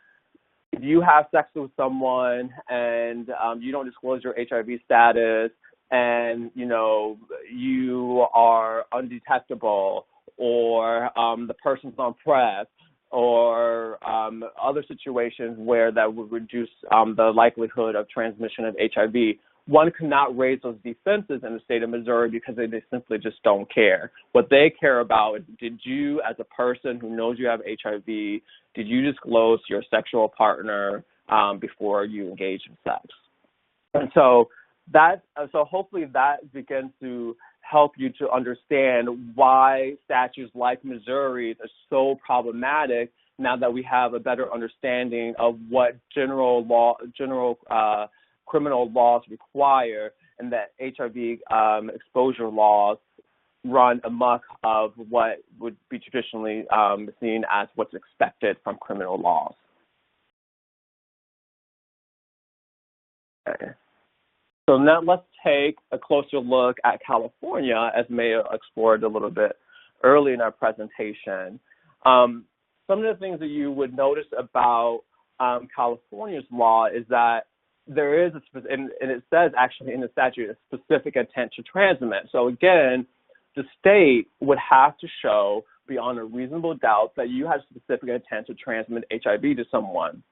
S4: if you have sex with someone and you don't disclose your HIV status, and you are undetectable, or the person's on PrEP, or other situations where that would reduce the likelihood of transmission of HIV, one cannot raise those defenses in the state of Missouri because they simply just don't care. What they care about is, did you, as a person who knows you have HIV, did you disclose to your sexual partner before you engage in sex? And so hopefully that begins to help you to understand why statutes like Missouri's are so problematic now that we have a better understanding of what general criminal laws require, and that HIV exposure laws run amok of what would be traditionally seen as what's expected from criminal laws. Okay. So now let's take a closer look at California, as Mayo explored a little bit early in our presentation. Some of the things that you would notice about California's law is that there is, and it says actually in the statute, a specific intent to transmit. So again, the state would have to show beyond a reasonable doubt that you have specific intent to transmit HIV to someone.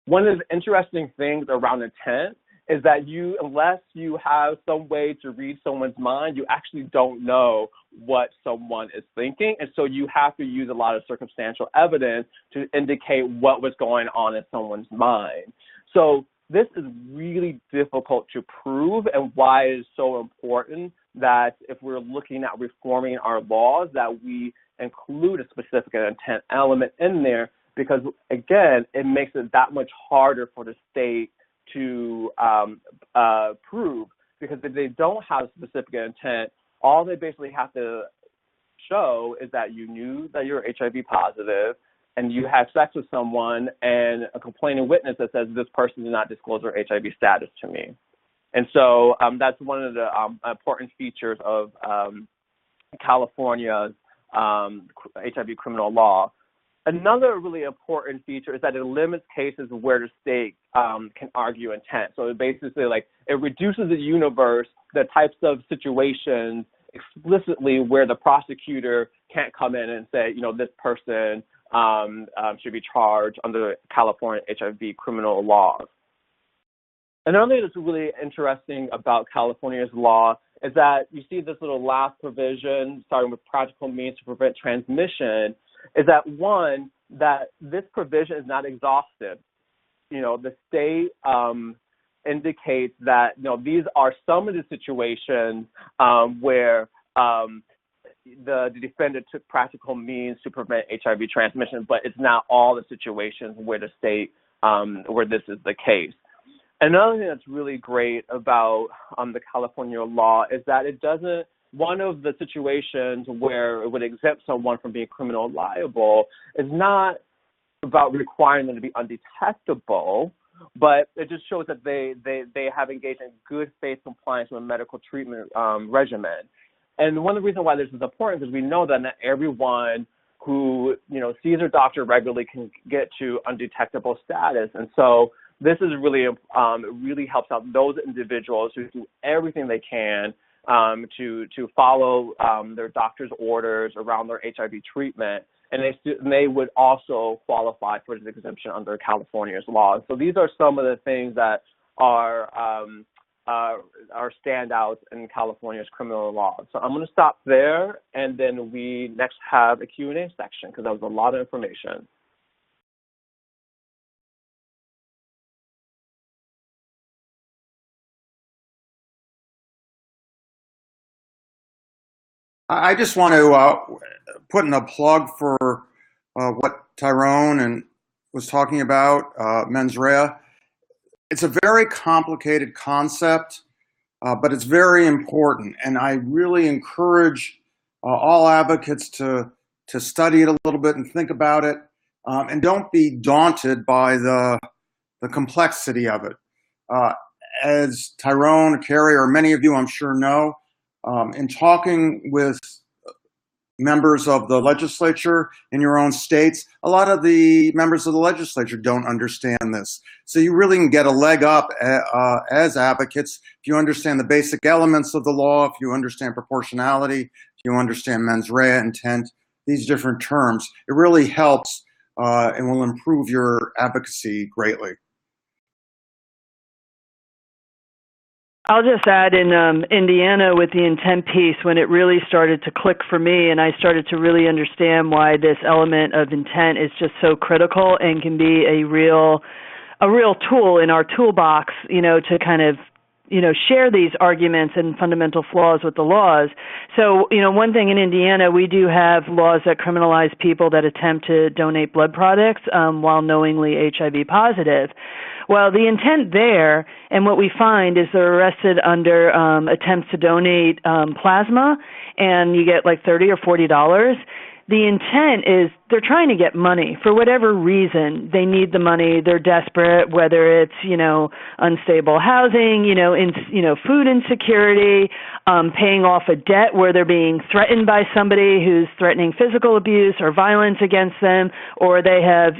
S4: One of the interesting things around intent is that unless you have some way to read someone's mind, you actually don't know what someone is thinking. And so you have to use a lot of circumstantial evidence to indicate what was going on in someone's mind. So this is really difficult to prove, and why it is so important that if we're looking at reforming our laws, that we include a specific intent element in there, because again, it makes it that much harder for the state to prove, because if they don't have specific intent, all they basically have to show is that you knew that you're HIV positive and you had sex with someone, and a complaining witness that says this person did not disclose their HIV status to me. And so that's one of the important features of California's HIV criminal law. Another really important feature is that it limits cases where the state can argue intent. So it basically, it reduces the universe, the types of situations explicitly where the prosecutor can't come in and say, this person should be charged under California HIV criminal laws. Another thing that's really interesting about California's law is that you see this little last provision, starting with practical means to prevent transmission, is that one, that this provision is not exhaustive. The state indicates that, these are some of the situations where the defendant took practical means to prevent HIV transmission, but it's not all the situations where the state, where this is the case. Another thing that's really great about the California law is that it doesn't, one of the situations where it would exempt someone from being criminal liable is not about requiring them to be undetectable, but it just shows that they have engaged in good faith compliance with a medical treatment regimen. And one of the reasons why this is important is we know that not everyone who sees their doctor regularly can get to undetectable status, and so this is really really helps out those individuals who do everything they can to follow their doctor's orders around their HIV treatment, and they would also qualify for this exemption under California's law. So these are some of the things that are standouts in California's criminal law. So I'm going to stop there, and then we next have a Q&A section, because that was a lot of information.
S3: I just want to put in a plug for what Tyrone was talking about, mens rea. It's a very complicated concept, but it's very important. And I really encourage all advocates to study it a little bit and think about it. And don't be daunted by the complexity of it. As Tyrone, Carrie, or many of you I'm sure know, in talking with members of the legislature in your own states, a lot of the members of the legislature don't understand this. So you really can get a leg up as advocates if you understand the basic elements of the law, if you understand proportionality, if you understand mens rea, intent, these different terms. It really helps and will improve your advocacy greatly.
S2: I'll just add in Indiana with the intent piece, when it really started to click for me and I started to really understand why this element of intent is just so critical and can be a real tool in our toolbox, to kind of, share these arguments and fundamental flaws with the laws. So, one thing in Indiana, we do have laws that criminalize people that attempt to donate blood products while knowingly HIV positive. Well, the intent there, and what we find is they're arrested under attempts to donate plasma, and you get like $30 or $40. The intent is they're trying to get money for whatever reason. They need the money. They're desperate, whether it's, unstable housing, food insecurity, paying off a debt where they're being threatened by somebody who's threatening physical abuse or violence against them, or they have,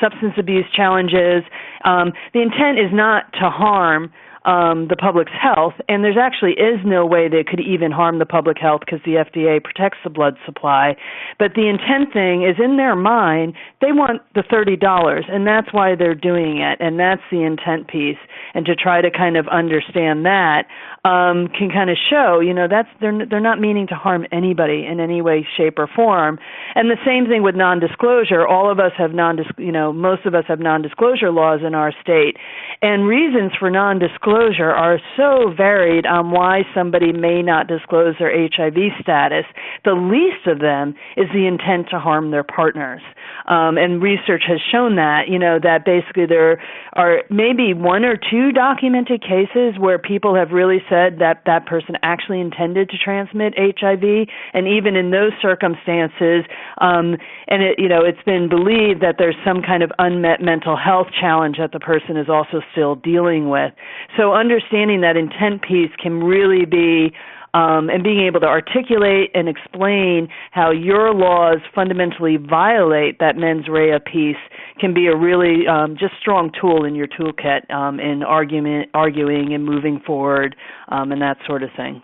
S2: substance abuse challenges. The intent is not to harm the public's health, and there's actually is no way they could even harm the public health because the FDA protects the blood supply. But the intent thing is in their mind, they want the $30, and that's why they're doing it, and that's the intent piece. And to try to kind of understand that can kind of show, that's they're not meaning to harm anybody in any way, shape, or form. And the same thing with non-disclosure. All of us have most of us have non-disclosure laws in our state, and reasons for non-disclosure are so varied on why somebody may not disclose their HIV status. The least of them is the intent to harm their partners. And research has shown that, that basically there are maybe one or two documented cases where people have really said that that person actually intended to transmit HIV. And even in those circumstances, it's been believed that there's some kind of unmet mental health challenge that the person is also still dealing with. So understanding that intent piece can really be and being able to articulate and explain how your laws fundamentally violate that mens rea piece can be a really just strong tool in your toolkit in arguing and moving forward and that sort of thing.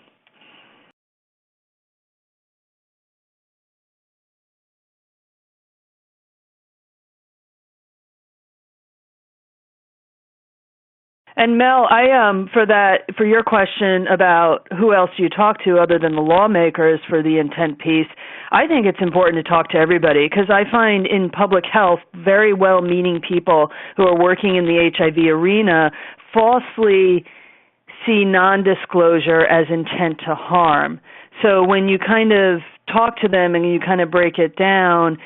S2: And Mel, for your question about who else you talk to other than the lawmakers for the intent piece, I think it's important to talk to everybody because I find in public health very well-meaning people who are working in the HIV arena falsely see non-disclosure as intent to harm. So when you kind of talk to them and you kind of break it down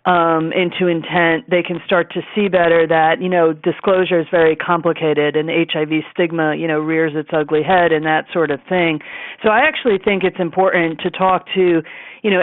S2: into intent, they can start to see better that, disclosure is very complicated and HIV stigma, rears its ugly head and that sort of thing. So I actually think it's important to talk to,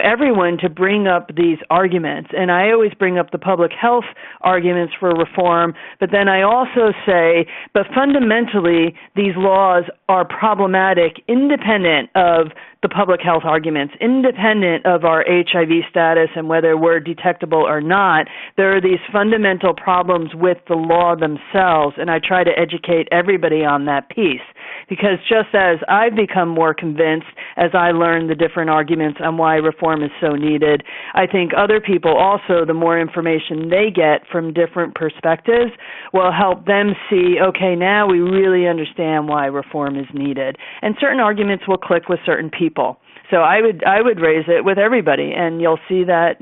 S2: everyone to bring up these arguments. And I always bring up the public health arguments for reform, but then I also say, but fundamentally, these laws are problematic independent of the public health arguments, independent of our HIV status and whether we're detectable or not. There are these fundamental problems with the law themselves, and I try to educate everybody on that piece. Because just as I've become more convinced as I learn the different arguments on why reform is so needed, I think other people also, the more information they get from different perspectives, will help them see, okay, now we really understand why reform is needed. And certain arguments will click with certain people. So I would raise it with everybody, and you'll see that,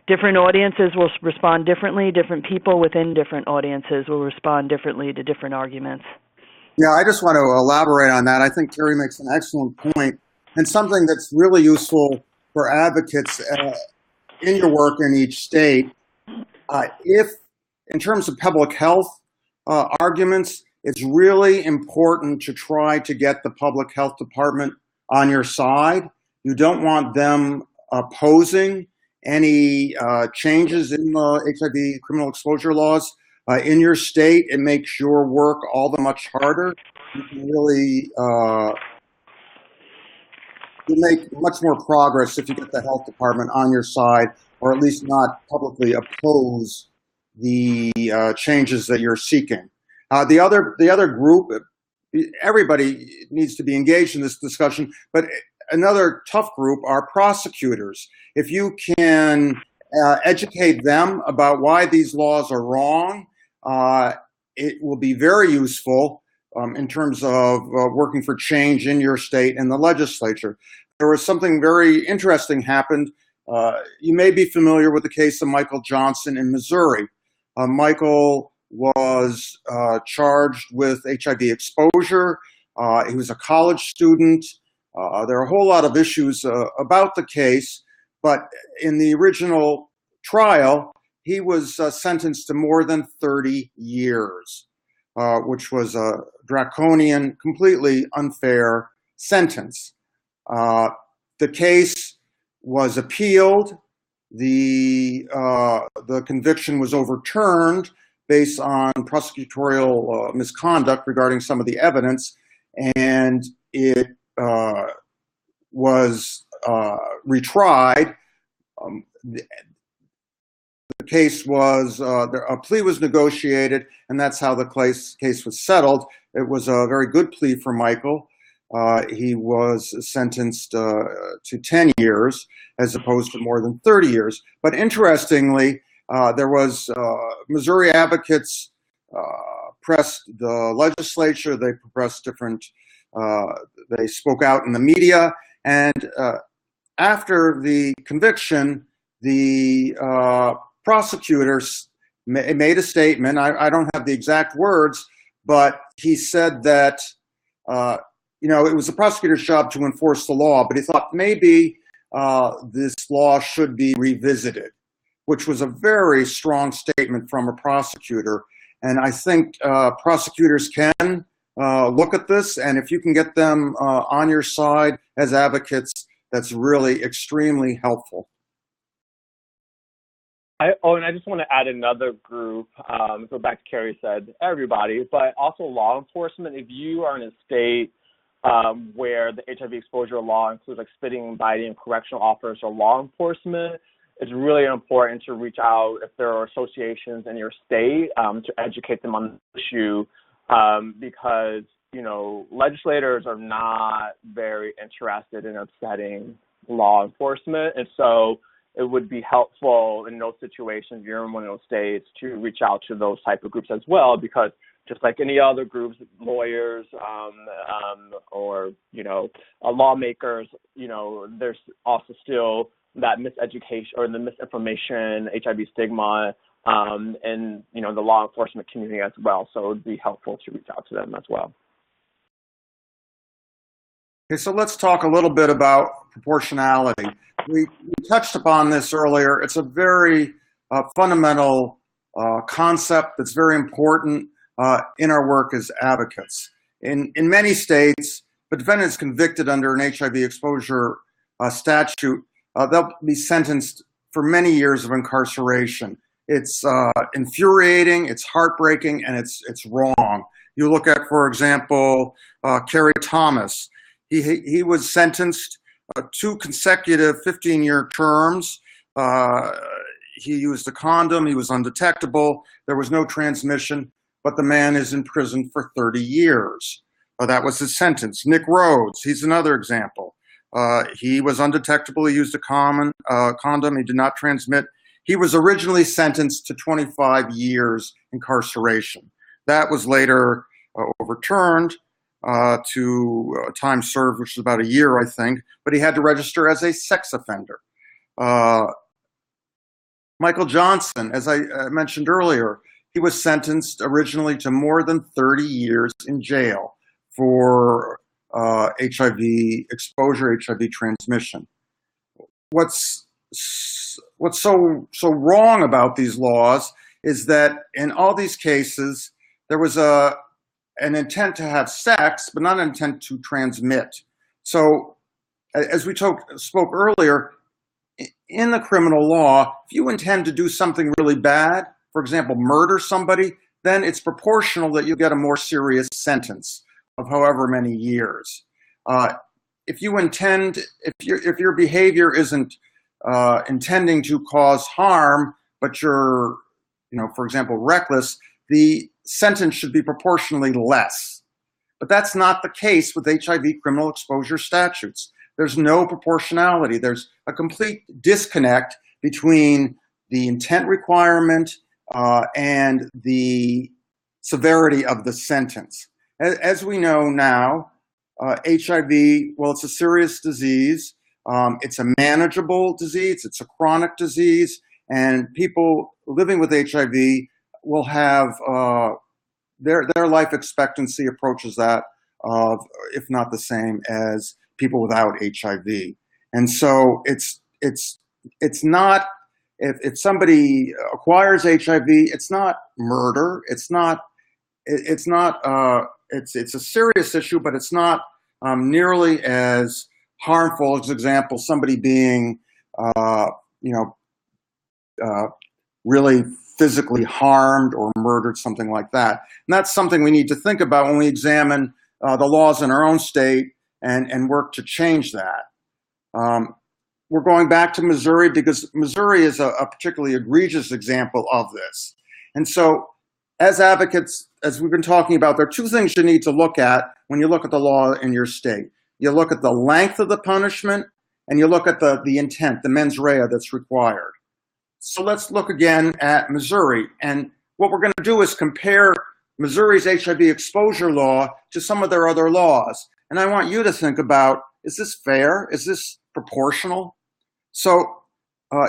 S2: different audiences will respond differently. Different people within different audiences will respond differently to different arguments.
S3: Yeah, I just want to elaborate on that. I think Carrie makes an excellent point. And something that's really useful for advocates in your work in each state, if in terms of public health arguments, it's really important to try to get the public health department on your side. You don't want them opposing any changes in the HIV criminal exposure laws in your state. It makes your work all the much harder. You can really you make much more progress if you get the health department on your side, or at least not publicly oppose the changes that you're seeking. The other group, everybody needs to be engaged in this discussion, but another tough group are prosecutors. If you can educate them about why these laws are wrong, it will be very useful in terms of working for change in your state and the legislature. There was something very interesting happened. You may be familiar with the case of Michael Johnson in Missouri. Michael was charged with HIV exposure. He was a college student. There are a whole lot of issues about the case, but in the original trial, he was sentenced to more than 30 years, which was a draconian, completely unfair sentence. The case was appealed. The conviction was overturned based on prosecutorial misconduct regarding some of the evidence, and it was retried. The case was, a plea was negotiated, and that's how the case was settled. It was a very good plea for Michael. He was sentenced to 10 years as opposed to more than 30 years. But interestingly, there was Missouri advocates pressed the legislature. They pressed different, they spoke out in the media. And after the conviction, the prosecutors made a statement. I don't have the exact words, but he said that, it was the prosecutor's job to enforce the law, but he thought maybe this law should be revisited, which was a very strong statement from a prosecutor. And I think prosecutors can look at this, and if you can get them on your side as advocates, that's really extremely helpful.
S4: And I just want to add another group. So back to Carrie said, everybody, but also law enforcement. If you are in a state where the HIV exposure law includes like spitting, biting, correctional officers, or law enforcement, it's really important to reach out if there are associations in your state to educate them on the issue because, legislators are not very interested in upsetting law enforcement. And so it would be helpful in those situations, if you're in one of those states, to reach out to those type of groups as well, because just like any other groups, lawyers or, lawmakers, there's also still that miseducation or the misinformation, HIV stigma, and, the law enforcement community as well. So it would be helpful to reach out to them as well.
S3: Okay, so let's talk a little bit about proportionality. We touched upon this earlier. It's a very fundamental concept that's very important in our work as advocates. In many states, the defendant is convicted under an HIV exposure statute. They'll be sentenced for many years of incarceration. It's infuriating, it's heartbreaking, and it's wrong. You look at, for example, Carrie Thomas. He was sentenced 2 consecutive 15-year terms. He used a condom. He was undetectable. There was no transmission, but the man is in prison for 30 years. That was his sentence. Nick Rhodes, he's another example. He was undetectable. He used a condom. He did not transmit. He was originally sentenced to 25 years incarceration. That was later overturned to time served, which was about a year, I think, but he had to register as a sex offender. Michael Johnson, as I mentioned earlier, he was sentenced originally to more than 30 years in jail for HIV exposure, HIV transmission. What's so wrong about these laws is that in all these cases, there was an intent to have sex, but not an intent to transmit. So as we spoke earlier, in the criminal law, if you intend to do something really bad, for example, murder somebody, then it's proportional that you get a more serious sentence of however many years. If your behavior isn't intending to cause harm, but you're, for example, reckless, the sentence should be proportionally less. But that's not the case with HIV criminal exposure statutes. There's no proportionality. There's a complete disconnect between the intent requirement and the severity of the sentence. As we know now, HIV, well, it's a serious disease. It's a manageable disease. It's a chronic disease. And people living with HIV will have their life expectancy approaches that of, if not the same as people without HIV. And so it's not, if somebody acquires HIV, it's not murder. It's a serious issue, but it's not nearly as harmful as, example, somebody being, really physically harmed or murdered, something like that. And that's something we need to think about when we examine the laws in our own state and work to change that. We're going back to Missouri because Missouri is a particularly egregious example of this. And so as advocates, as we've been talking about, there are two things you need to look at when you look at the law in your state. You look at the length of the punishment and you look at the intent, the mens rea that's required. So let's look again at Missouri. And what we're going to do is compare Missouri's HIV exposure law to some of their other laws. And I want you to think about, is this fair? Is this proportional? So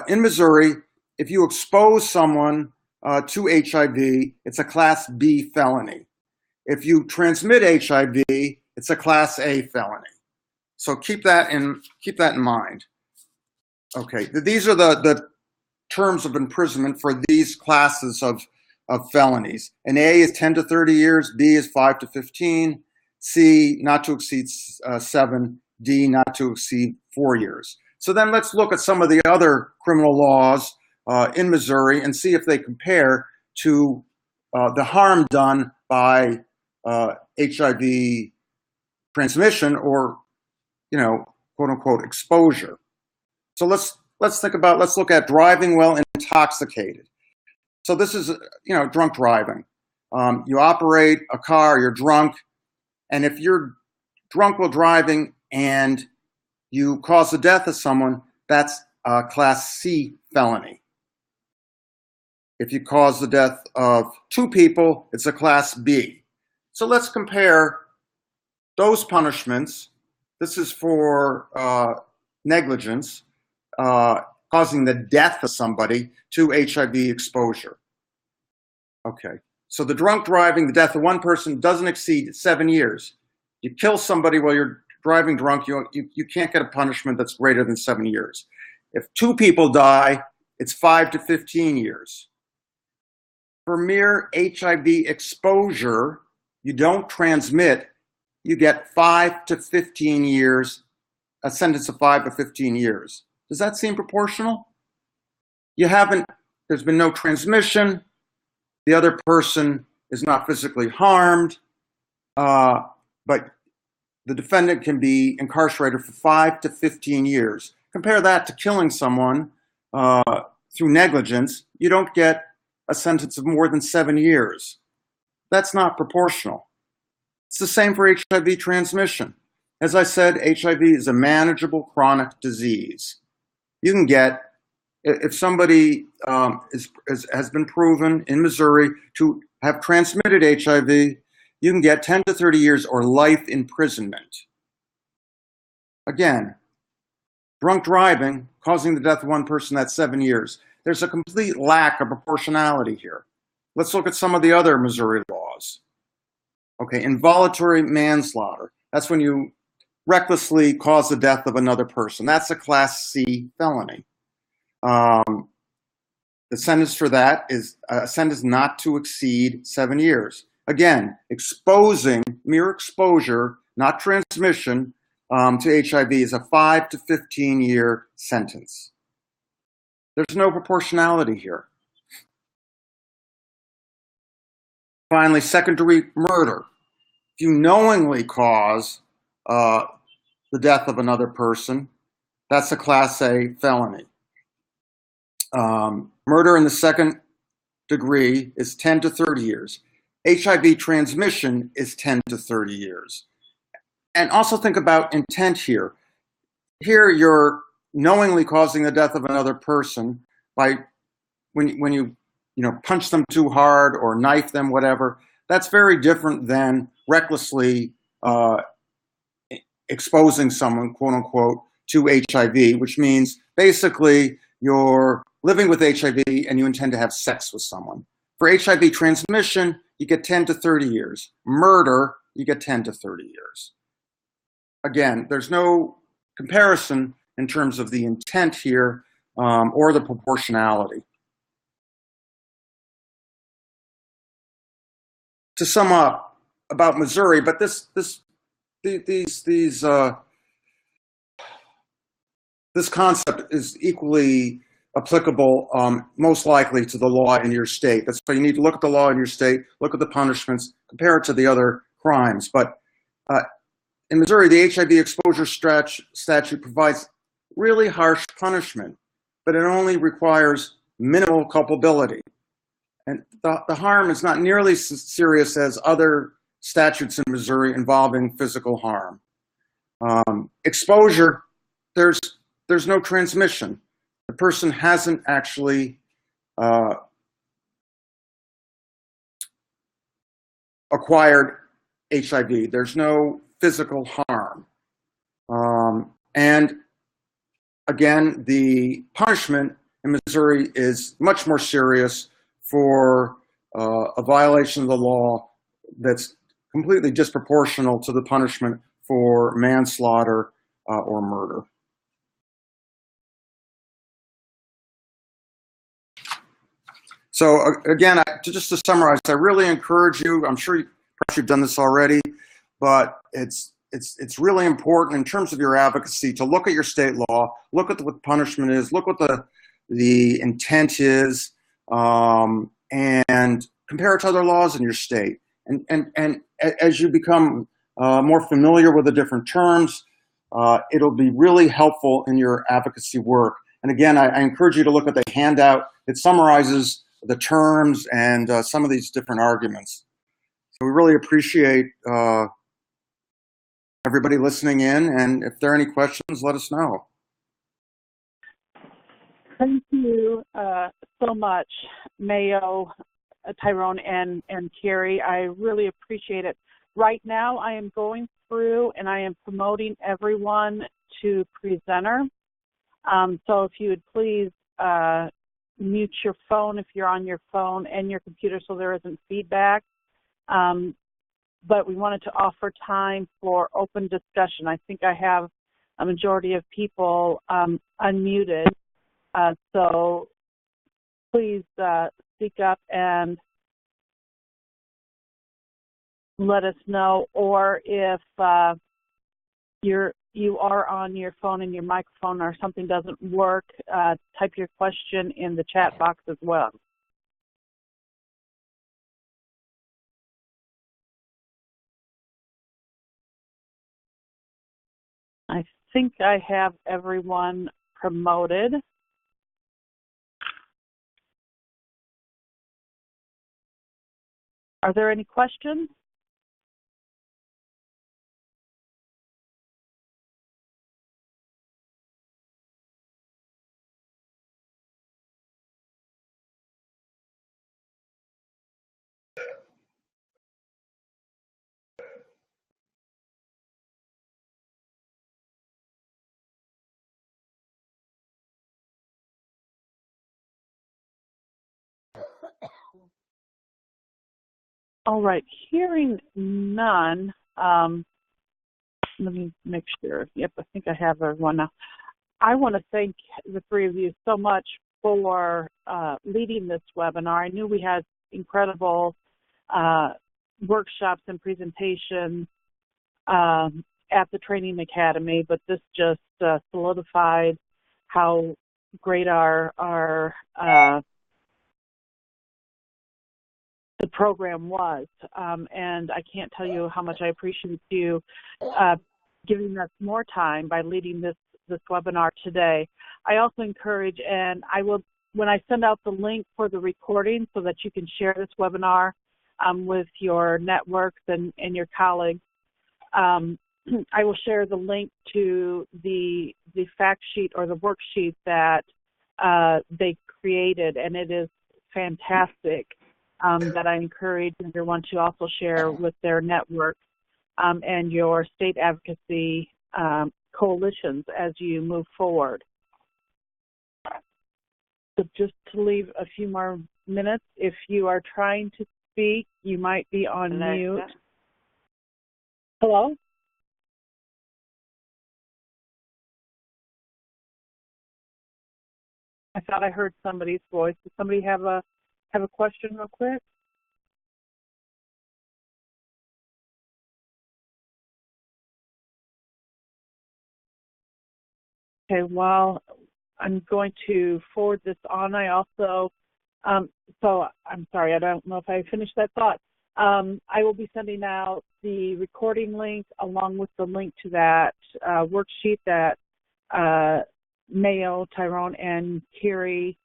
S3: in Missouri, if you expose someone to HIV, it's a Class B felony. If you transmit HIV, it's a Class A felony. So keep that in mind. Okay, these are the terms of imprisonment for these classes of felonies. And A is 10 to 30 years, B is 5 to 15, C not to exceed 7, D not to exceed 4 years. So then let's look at some of the other criminal laws in Missouri and see if they compare to the harm done by HIV transmission or, quote unquote, exposure. So let's look at driving while intoxicated. So this is, drunk driving. You operate a car, you're drunk, and if you're drunk while driving and you cause the death of someone, that's a Class C felony. If you cause the death of 2 people, it's a Class B. So let's compare those punishments. This is for negligence, causing the death of somebody, to HIV exposure. Okay, so the drunk driving, the death of 1 person doesn't exceed 7 years. You kill somebody while you're driving drunk, you can't get a punishment that's greater than 7 years. If 2 people die, it's 5 to 15 years. For mere HIV exposure, you don't transmit, you get 5 to 15 years, a sentence of 5 to 15 years. Does that seem proportional? There's been no transmission, the other person is not physically harmed, but the defendant can be incarcerated for 5 to 15 years. Compare that to killing someone through negligence, you don't get a sentence of more than 7 years. That's not proportional. It's the same for HIV transmission. As I said, HIV is a manageable chronic disease. You can get, if somebody has been proven in Missouri to have transmitted HIV, you can get 10 to 30 years or life imprisonment. Again, drunk driving, causing the death of 1 person, that's 7 years. There's a complete lack of proportionality here. Let's look at some of the other Missouri laws. Okay, involuntary manslaughter. That's when you recklessly cause the death of another person. That's a Class C felony. The sentence for that is a sentence not to exceed 7 years. Again, mere exposure, not transmission, to HIV is a 5 to 15-year sentence. There's no proportionality here. Finally, second-degree murder. If you knowingly cause the death of another person, that's a Class A felony. Murder in the second degree is 10 to 30 years. HIV transmission is 10 to 30 years. And also think about intent here. Here you're knowingly causing the death of another person by when you punch them too hard or knife them, whatever. That's very different than recklessly exposing someone, quote unquote, to HIV, which means basically you're living with HIV and you intend to have sex with someone. For HIV transmission, you get 10 to 30 years. Murder, you get 10 to 30 years. Again, there's no comparison in terms of the intent here or the proportionality. To sum up about Missouri, but this concept is equally applicable, most likely, to the law in your state. That's why you need to look at the law in your state, look at the punishments, compare it to the other crimes. But in Missouri, the HIV Exposure Statute provides really harsh punishment, but it only requires minimal culpability. And the harm is not nearly as serious as other statutes in Missouri involving physical harm. Exposure, there's no transmission. The person hasn't actually acquired HIV. There's no physical harm. And again, the punishment in Missouri is much more serious for a violation of the law that's completely disproportional to the punishment for manslaughter or murder. So again, just to summarize, I really encourage you, I'm sure perhaps you've done this already, but it's really important in terms of your advocacy to look at your state law, look at what the punishment is, look what the intent is, and compare it to other laws in your state. And as you become more familiar with the different terms, it'll be really helpful in your advocacy work. And again, I encourage you to look at the handout. It summarizes the terms and some of these different arguments. So we really appreciate everybody listening in, and if there are any questions, let us know.
S1: Thank you so much, Mayo, Tyrone, and Carrie. I really appreciate it. Right now, I am going through and I am promoting everyone to presenter. So if you would please mute your phone if you're on your phone and your computer so there isn't feedback. But we wanted to offer time for open discussion. I think I have a majority of people unmuted. So please speak up and let us know, or if you are on your phone and your microphone or something doesn't work, type your question in the chat box as well. I think I have everyone promoted. Are there any questions? All right, hearing none, let me make sure. Yep, I think I have everyone now. I want to thank the three of you so much for leading this webinar. I knew we had incredible workshops and presentations at the Training Academy, but this just solidified how great the program was, and I can't tell you how much I appreciate you giving us more time by leading this webinar today. I also encourage, and I will, when I send out the link for the recording so that you can share this webinar with your networks and your colleagues, I will share the link to the fact sheet or the worksheet that they created, and it is fantastic. That I encourage everyone to also share with their networks and your state advocacy coalitions as you move forward. So just to leave a few more minutes, if you are trying to speak, you might be on mute. Hello? I thought I heard somebody's voice. Does somebody have a question real quick? Okay, while I'm going to forward this on, I also, so I'm sorry, I don't know if I finished that thought. I will be sending out the recording link along with the link to that worksheet that Mayo, Tyrone, and Carrie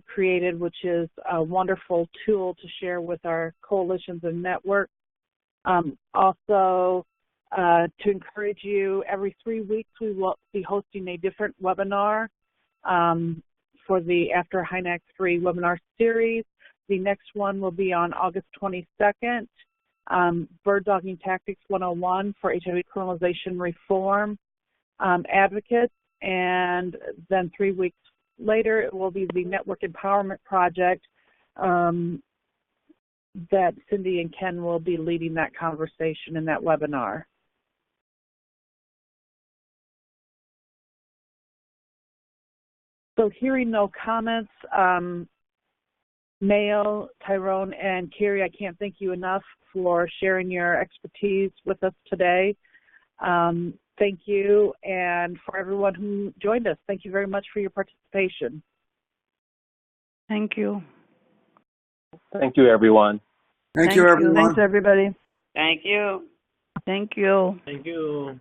S1: created, which is a wonderful tool to share with our coalitions and networks. Also, to encourage you, every 3 weeks we will be hosting a different webinar for the After HINAC3 webinar series. The next one will be on August 22nd, Bird Dogging Tactics 101 for HIV criminalization reform advocates, and then 3 weeks later it will be the Network Empowerment Project that Cindy and Ken will be leading that conversation in that webinar. So hearing no comments, Mayo, Tyrone, and Carrie, I can't thank you enough for sharing your expertise with us today. Thank you, and for everyone who joined us, thank you very much for your participation.
S2: Thank you.
S4: Thank you, everyone.
S3: Thank you, everyone.
S2: Thanks, everybody.
S5: Thank you.
S2: Thank you.
S6: Thank you.